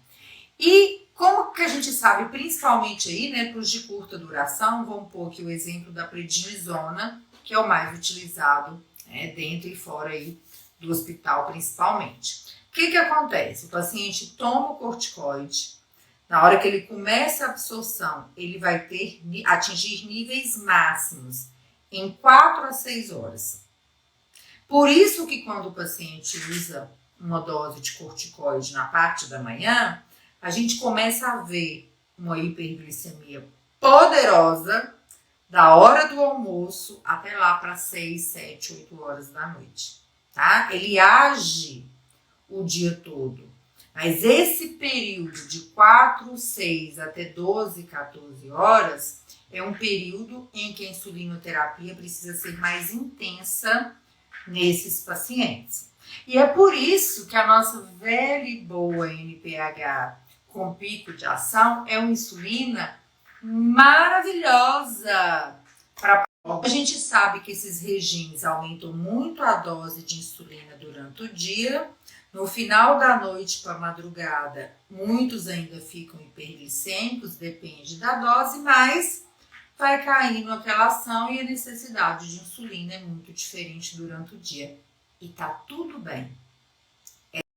E como que a gente sabe, principalmente aí, né, para os de curta duração, vamos pôr aqui o exemplo da prednisona, que é o mais utilizado dentro e fora aí do hospital principalmente. O que acontece? O paciente toma o corticoide, na hora que ele começa a absorção, ele vai atingir níveis máximos em 4 a 6 horas. Por isso que quando o paciente usa uma dose de corticoide na parte da manhã, a gente começa a ver uma hiperglicemia poderosa da hora do almoço até lá para 6, 7, 8 horas da noite, tá? Ele age o dia todo, mas esse período de 4, 6 até 12, 14 horas é um período em que a insulinoterapia precisa ser mais intensa nesses pacientes. E é por isso que a nossa velha e boa NPH com pico de ação é uma insulina maravilhosa. A gente sabe que esses regimes aumentam muito a dose de insulina durante o dia, No final da noite para a madrugada, muitos ainda ficam hiperglicêmicos, depende da dose, mas vai caindo aquela ação e a necessidade de insulina é muito diferente durante o dia. E tá tudo bem.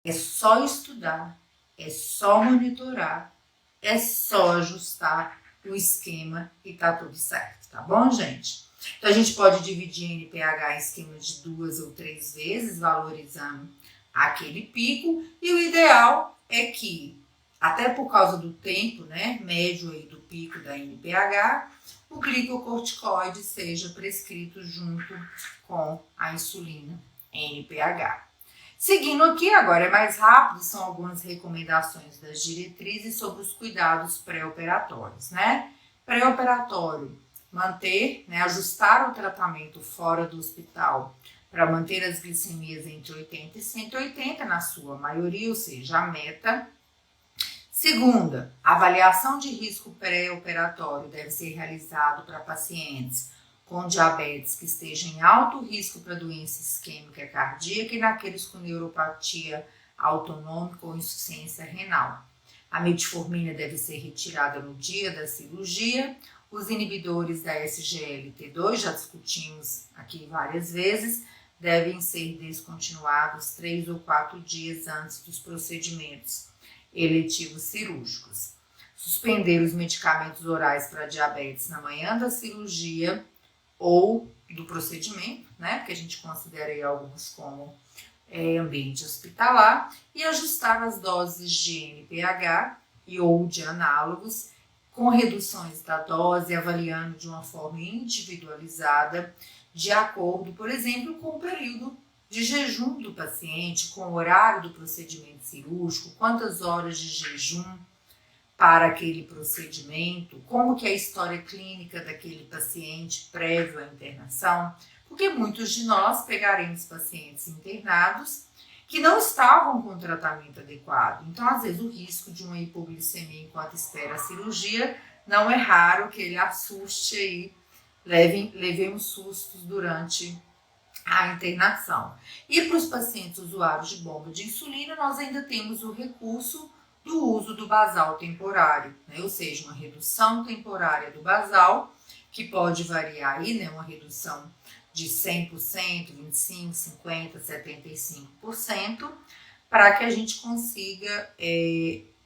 É só estudar, é só monitorar, é só ajustar o esquema e tá tudo certo, tá bom, gente? Então a gente pode dividir NPH em esquemas de 2 ou 3 vezes, valorizando aquele pico, e o ideal é que, até por causa do tempo, né, médio aí do pico da NPH, o glicocorticoide seja prescrito junto com a insulina NPH. Seguindo aqui, agora é mais rápido, são algumas recomendações das diretrizes sobre os cuidados pré-operatórios, né? Pré-operatório, manter, né, ajustar o tratamento fora do hospital para manter as glicemias entre 80 e 180 na sua maioria, ou seja, a meta. Segunda, avaliação de risco pré-operatório deve ser realizado para pacientes com diabetes que estejam em alto risco para doença isquêmica cardíaca e naqueles com neuropatia autonômica ou insuficiência renal. A metformina deve ser retirada no dia da cirurgia. Os inibidores da SGLT2, já discutimos aqui várias vezes, devem ser descontinuados 3 ou 4 dias antes dos procedimentos eletivos cirúrgicos. Suspender os medicamentos orais para diabetes na manhã da cirurgia ou do procedimento, né? Porque a gente considera aí alguns como ambiente hospitalar, e ajustar as doses de NPH e ou de análogos com reduções da dose, avaliando de uma forma individualizada, de acordo, por exemplo, com o período de jejum do paciente, com o horário do procedimento cirúrgico, quantas horas de jejum para aquele procedimento, como que é a história clínica daquele paciente prévio à internação, porque muitos de nós pegaremos pacientes internados que não estavam com o tratamento adequado. Então, às vezes, o risco de uma hipoglicemia enquanto espera a cirurgia não é raro que ele assuste e levemos sustos durante a internação. E para os pacientes usuários de bomba de insulina, nós ainda temos o recurso do uso do basal temporário, né? Ou seja, uma redução temporária do basal, que pode variar aí, né? Uma redução de 100%, 25%, 50%, 75%, para que a gente consiga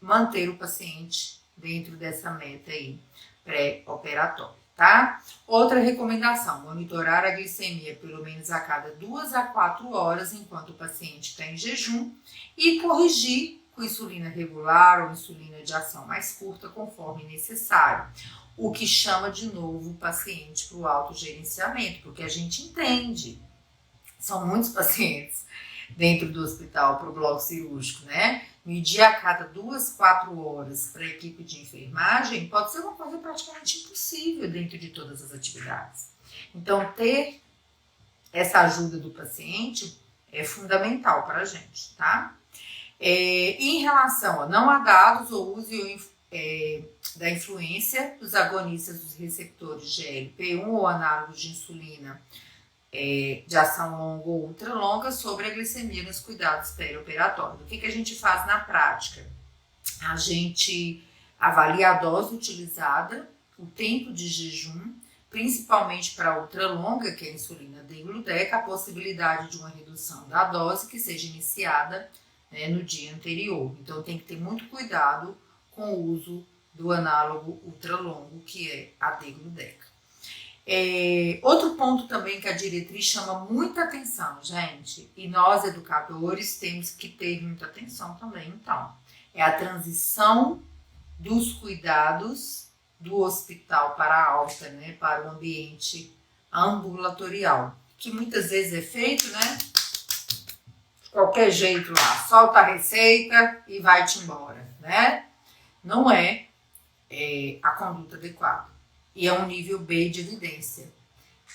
manter o paciente dentro dessa meta aí pré-operatória, tá? Outra recomendação, monitorar a glicemia pelo menos a cada 2 a 4 horas enquanto o paciente está em jejum e corrigir com insulina regular ou insulina de ação mais curta conforme necessário. O que chama de novo o paciente para o autogerenciamento, porque a gente entende, são muitos pacientes dentro do hospital para o bloco cirúrgico, né? Medir a cada 2, 4 horas para a equipe de enfermagem pode ser uma coisa praticamente impossível dentro de todas as atividades. Então, ter essa ajuda do paciente é fundamental para a gente, tá? Em relação a não há dados ou uso da influência dos agonistas dos receptores GLP-1 ou análogos de insulina de ação longa ou ultralonga sobre a glicemia nos cuidados pré-operatórios. O que a gente faz na prática? A gente avalia a dose utilizada, o tempo de jejum, principalmente para a ultralonga, que é a insulina degludec, a possibilidade de uma redução da dose que seja iniciada, né, no dia anterior. Então tem que ter muito cuidado com o uso do análogo ultralongo, que é a degludec. Outro ponto também que a diretriz chama muita atenção, gente, e nós educadores temos que ter muita atenção também, então, é a transição dos cuidados do hospital para a alta, né, para o ambiente ambulatorial, que muitas vezes é feito, né, de qualquer jeito lá, solta a receita e vai-te embora, né? Não é a conduta adequada. E é um nível B de evidência.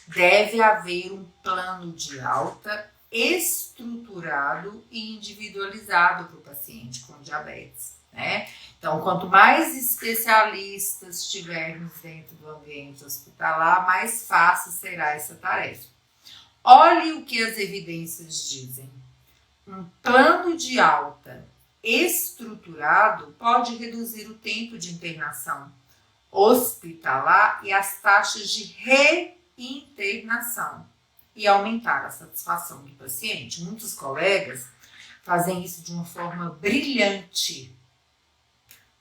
Deve haver um plano de alta estruturado e individualizado para o paciente com diabetes, né? Então, quanto mais especialistas tivermos dentro do ambiente hospitalar, mais fácil será essa tarefa. Olhe o que as evidências dizem. um plano de alta estruturado pode reduzir o tempo de internação hospitalar e as taxas de reinternação e aumentar a satisfação do paciente. Muitos colegas fazem isso de uma forma brilhante.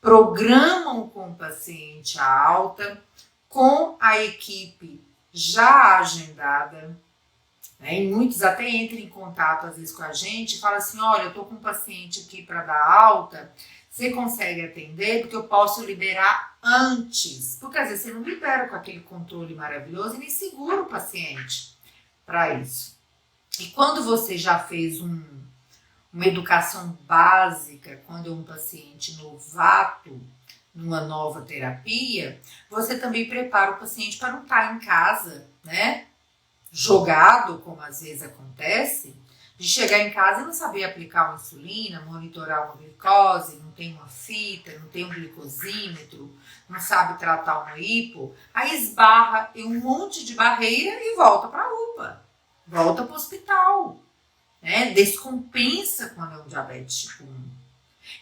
Programam com o paciente a alta, com a equipe já agendada, né? E muitos até entram em contato às vezes com a gente e falam assim, olha, eu estou com um paciente aqui para dar alta, você consegue atender? Porque eu posso liberar antes. Porque às vezes você não libera com aquele controle maravilhoso e nem segura o paciente para isso. E quando você já fez uma educação básica, quando é um paciente novato numa nova terapia, você também prepara o paciente para não estar em casa, né? Jogado, como às vezes acontece, de chegar em casa e não saber aplicar uma insulina, monitorar uma glicose, não tem uma fita, não tem um glicosímetro, não sabe tratar uma hipo, aí esbarra em um monte de barreira e volta para a UPA, volta para o hospital, né? Descompensa quando é um diabetes tipo 1.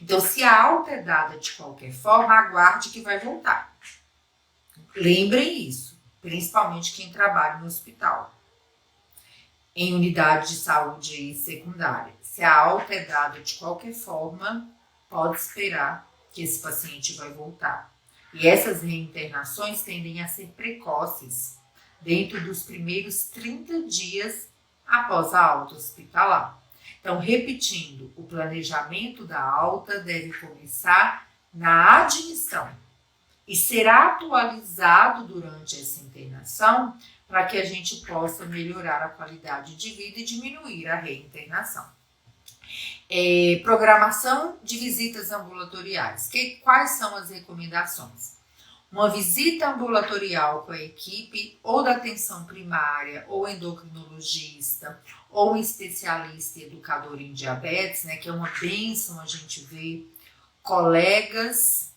Então, se a alta é dada de qualquer forma, aguarde que vai voltar. Lembrem isso, principalmente quem trabalha no hospital, em unidade de saúde secundária. Se a alta é dada de qualquer forma, pode esperar que esse paciente vai voltar. E essas reinternações tendem a ser precoces, dentro dos primeiros 30 dias após a alta hospitalar. Então, repetindo, o planejamento da alta deve começar na admissão e será atualizado durante essa internação para que a gente possa melhorar a qualidade de vida e diminuir a reinternação. Programação de visitas ambulatoriais. Quais são as recomendações? Uma visita ambulatorial com a equipe ou da atenção primária, ou endocrinologista, ou um especialista e educador em diabetes, né, que é uma bênção a gente ver colegas,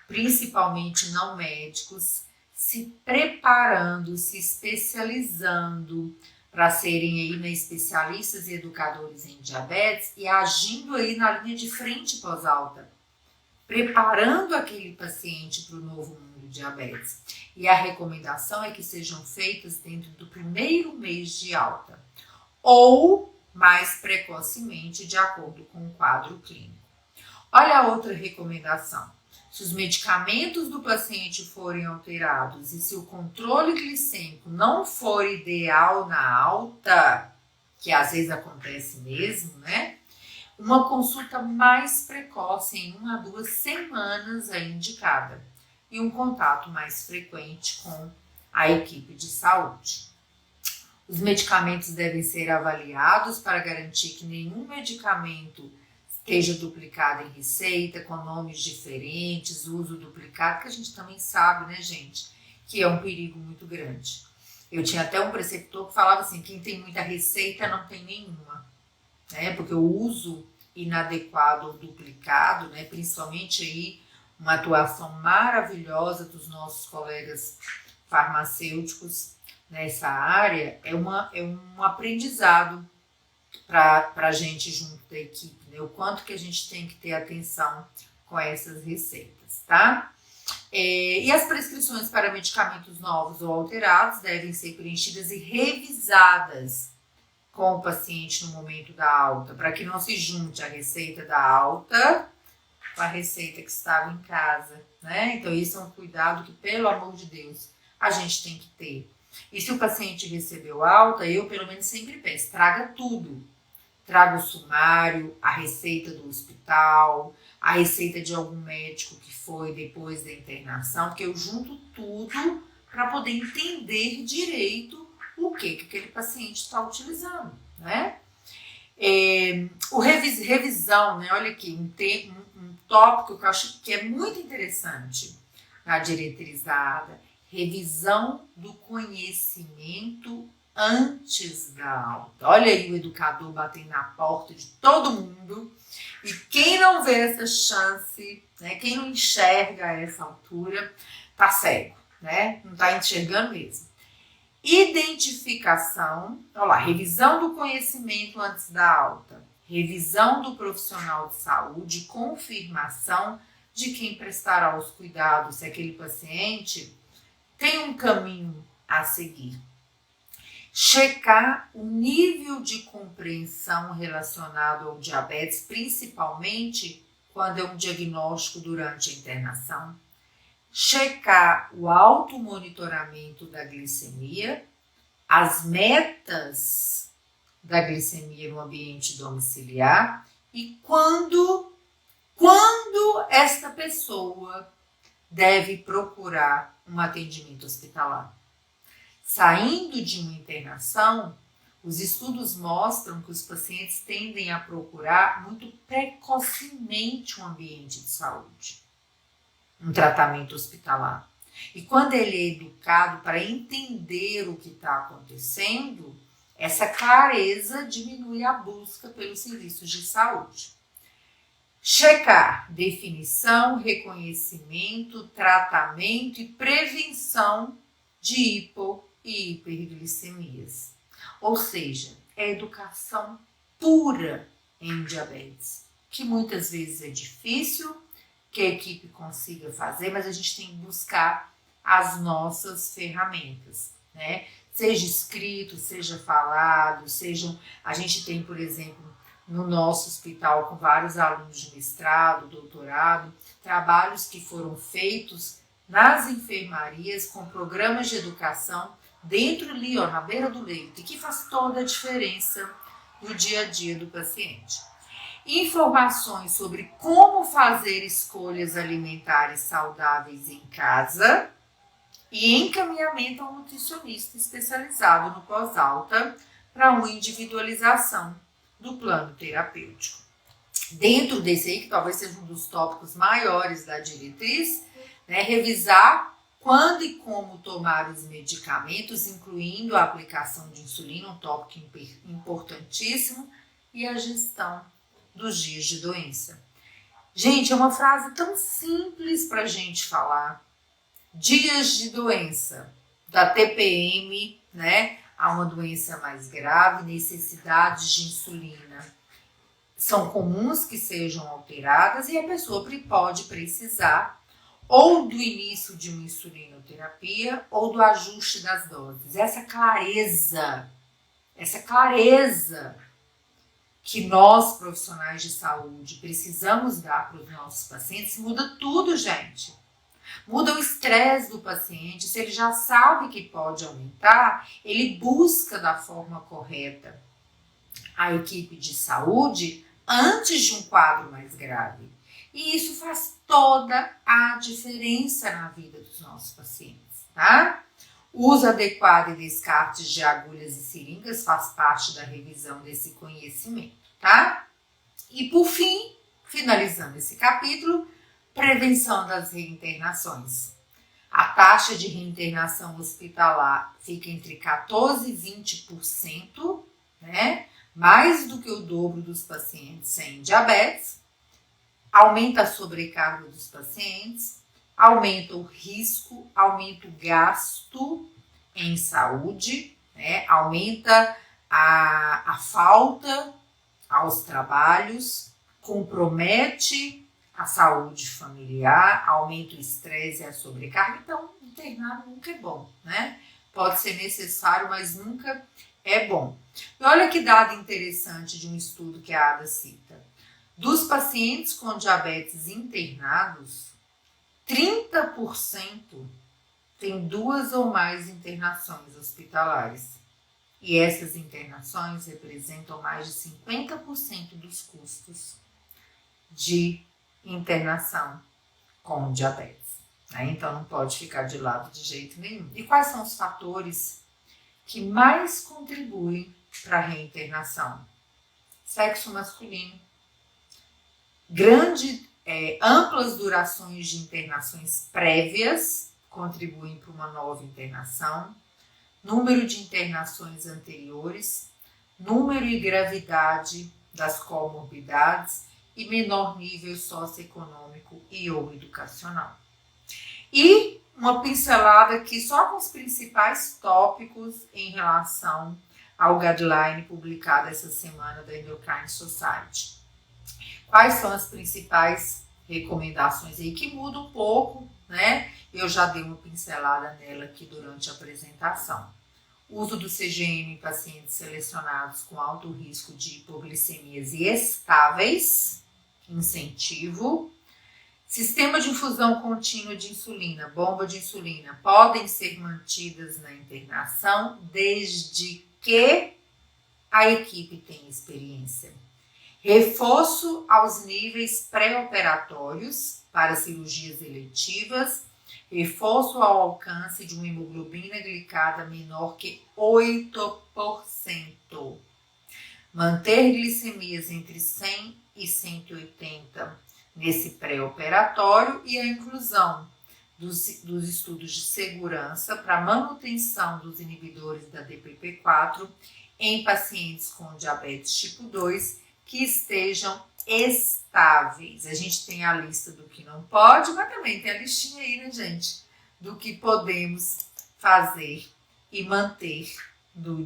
principalmente não médicos, se preparando, se especializando para serem aí, né, especialistas e educadores em diabetes e agindo aí na linha de frente pós-alta, preparando aquele paciente para o novo mundo de diabetes. E a recomendação é que sejam feitas dentro do primeiro mês de alta ou mais precocemente, de acordo com o quadro clínico. Olha a outra recomendação. Se os medicamentos do paciente forem alterados e se o controle glicêmico não for ideal na alta, que às vezes acontece mesmo, né? Uma consulta mais precoce em 1 a 2 semanas é indicada e um contato mais frequente com a equipe de saúde. Os medicamentos devem ser avaliados para garantir que nenhum medicamento esteja duplicado em receita, com nomes diferentes, uso duplicado, que a gente também sabe, né, gente, que é um perigo muito grande. Eu tinha até um preceptor que falava assim, quem tem muita receita não tem nenhuma, né, porque o uso inadequado ou duplicado, né, principalmente aí uma atuação maravilhosa dos nossos colegas farmacêuticos nessa área, é um aprendizado para a gente junto da equipe, né? O quanto que a gente tem que ter atenção com essas receitas, tá? E as prescrições para medicamentos novos ou alterados devem ser preenchidas e revisadas com o paciente no momento da alta, para que não se junte a receita da alta com a receita que estava em casa, né? Então, isso é um cuidado que, pelo amor de Deus, a gente tem que ter. E se o paciente recebeu alta, eu pelo menos sempre peço, traga tudo. Traga o sumário, a receita do hospital, a receita de algum médico que foi depois da internação, porque eu junto tudo para poder entender direito o que aquele paciente está utilizando, né? Revisão, né? Olha aqui, um tópico que eu acho que é muito interessante na diretrizada. Revisão do conhecimento antes da alta. Olha aí o educador batendo na porta de todo mundo. E quem não vê essa chance, né, quem não enxerga essa altura, tá cego, né? Não tá enxergando mesmo. Identificação, olha lá, revisão do conhecimento antes da alta. revisão do profissional de saúde, confirmação de quem prestará os cuidados, se aquele paciente tem um caminho a seguir. Checar o nível de compreensão relacionado ao diabetes, principalmente quando é um diagnóstico durante a internação. Checar o automonitoramento da glicemia, as metas da glicemia no ambiente domiciliar e quando esta pessoa deve procurar um atendimento hospitalar. Saindo de uma internação, os estudos mostram que os pacientes tendem a procurar muito precocemente um ambiente de saúde, um tratamento hospitalar. E quando ele é educado para entender o que está acontecendo, essa clareza diminui a busca pelos serviços de saúde. Checar definição, reconhecimento, tratamento e prevenção de hipo e hiperglicemias. Ou seja, é educação pura em diabetes, que muitas vezes é difícil que a equipe consiga fazer, mas a gente tem que buscar as nossas ferramentas, né? Seja escrito, seja falado, a gente tem, por exemplo, no nosso hospital, com vários alunos de mestrado, doutorado, trabalhos que foram feitos nas enfermarias com programas de educação dentro ali, na beira do leito, que faz toda a diferença no dia a dia do paciente. Informações sobre como fazer escolhas alimentares saudáveis em casa e encaminhamento ao nutricionista especializado no pós-alta para uma individualização do plano terapêutico. Dentro desse aí, que talvez seja um dos tópicos maiores da diretriz, né, revisar quando e como tomar os medicamentos, incluindo a aplicação de insulina, um tópico importantíssimo, e a gestão dos dias de doença. Gente, é uma frase tão simples para a gente falar. Dias de doença, da TPM, né, a uma doença mais grave, necessidades de insulina são comuns que sejam alteradas e a pessoa pode precisar ou do início de uma insulinoterapia ou do ajuste das doses. Essa clareza que nós, profissionais de saúde, precisamos dar para os nossos pacientes, muda tudo, gente. Muda o estresse do paciente. Se ele já sabe que pode aumentar, ele busca da forma correta a equipe de saúde antes de um quadro mais grave. E isso faz toda a diferença na vida dos nossos pacientes, tá? O uso adequado e descartes de agulhas e seringas faz parte da revisão desse conhecimento, tá? E por fim, finalizando esse capítulo, prevenção das reinternações. A taxa de reinternação hospitalar fica entre 14% e 20%, né? Mais do que o dobro dos pacientes sem diabetes. Aumenta a sobrecarga dos pacientes, aumenta o risco, aumenta o gasto em saúde, né? Aumenta a falta aos trabalhos, compromete a saúde familiar, aumenta o estresse e a sobrecarga. Então, internar nunca é bom, né? Pode ser necessário, mas nunca é bom. E olha que dado interessante de um estudo que a Ada cita. Dos pacientes com diabetes internados, 30% tem 2 ou mais internações hospitalares. E essas internações representam mais de 50% dos custos de internação com diabetes. Então não pode ficar de lado de jeito nenhum. E quais são os fatores que mais contribuem para a reinternação? Sexo masculino, amplas durações de internações prévias contribuem para uma nova internação, número de internações anteriores, número e gravidade das comorbidades e menor nível socioeconômico e ou educacional. E uma pincelada aqui só com os principais tópicos em relação ao guideline publicado essa semana da Endocrine Society. Quais são as principais recomendações aí que mudam um pouco, né? Eu já dei uma pincelada nela aqui durante a apresentação. Uso do CGM em pacientes selecionados com alto risco de hipoglicemias e estáveis. Incentivo. Sistema de infusão contínua de insulina, bomba de insulina, podem ser mantidas na internação desde que a equipe tenha experiência. Reforço aos níveis pré-operatórios para cirurgias eletivas. Reforço ao alcance de uma hemoglobina glicada menor que 8%. Manter glicemias entre 100 e 180 nesse pré-operatório e a inclusão dos estudos de segurança para manutenção dos inibidores da DPP-4 em pacientes com diabetes tipo 2 que estejam estáveis. A gente tem a lista do que não pode, mas também tem a listinha aí, né, gente? Do que podemos fazer e manter do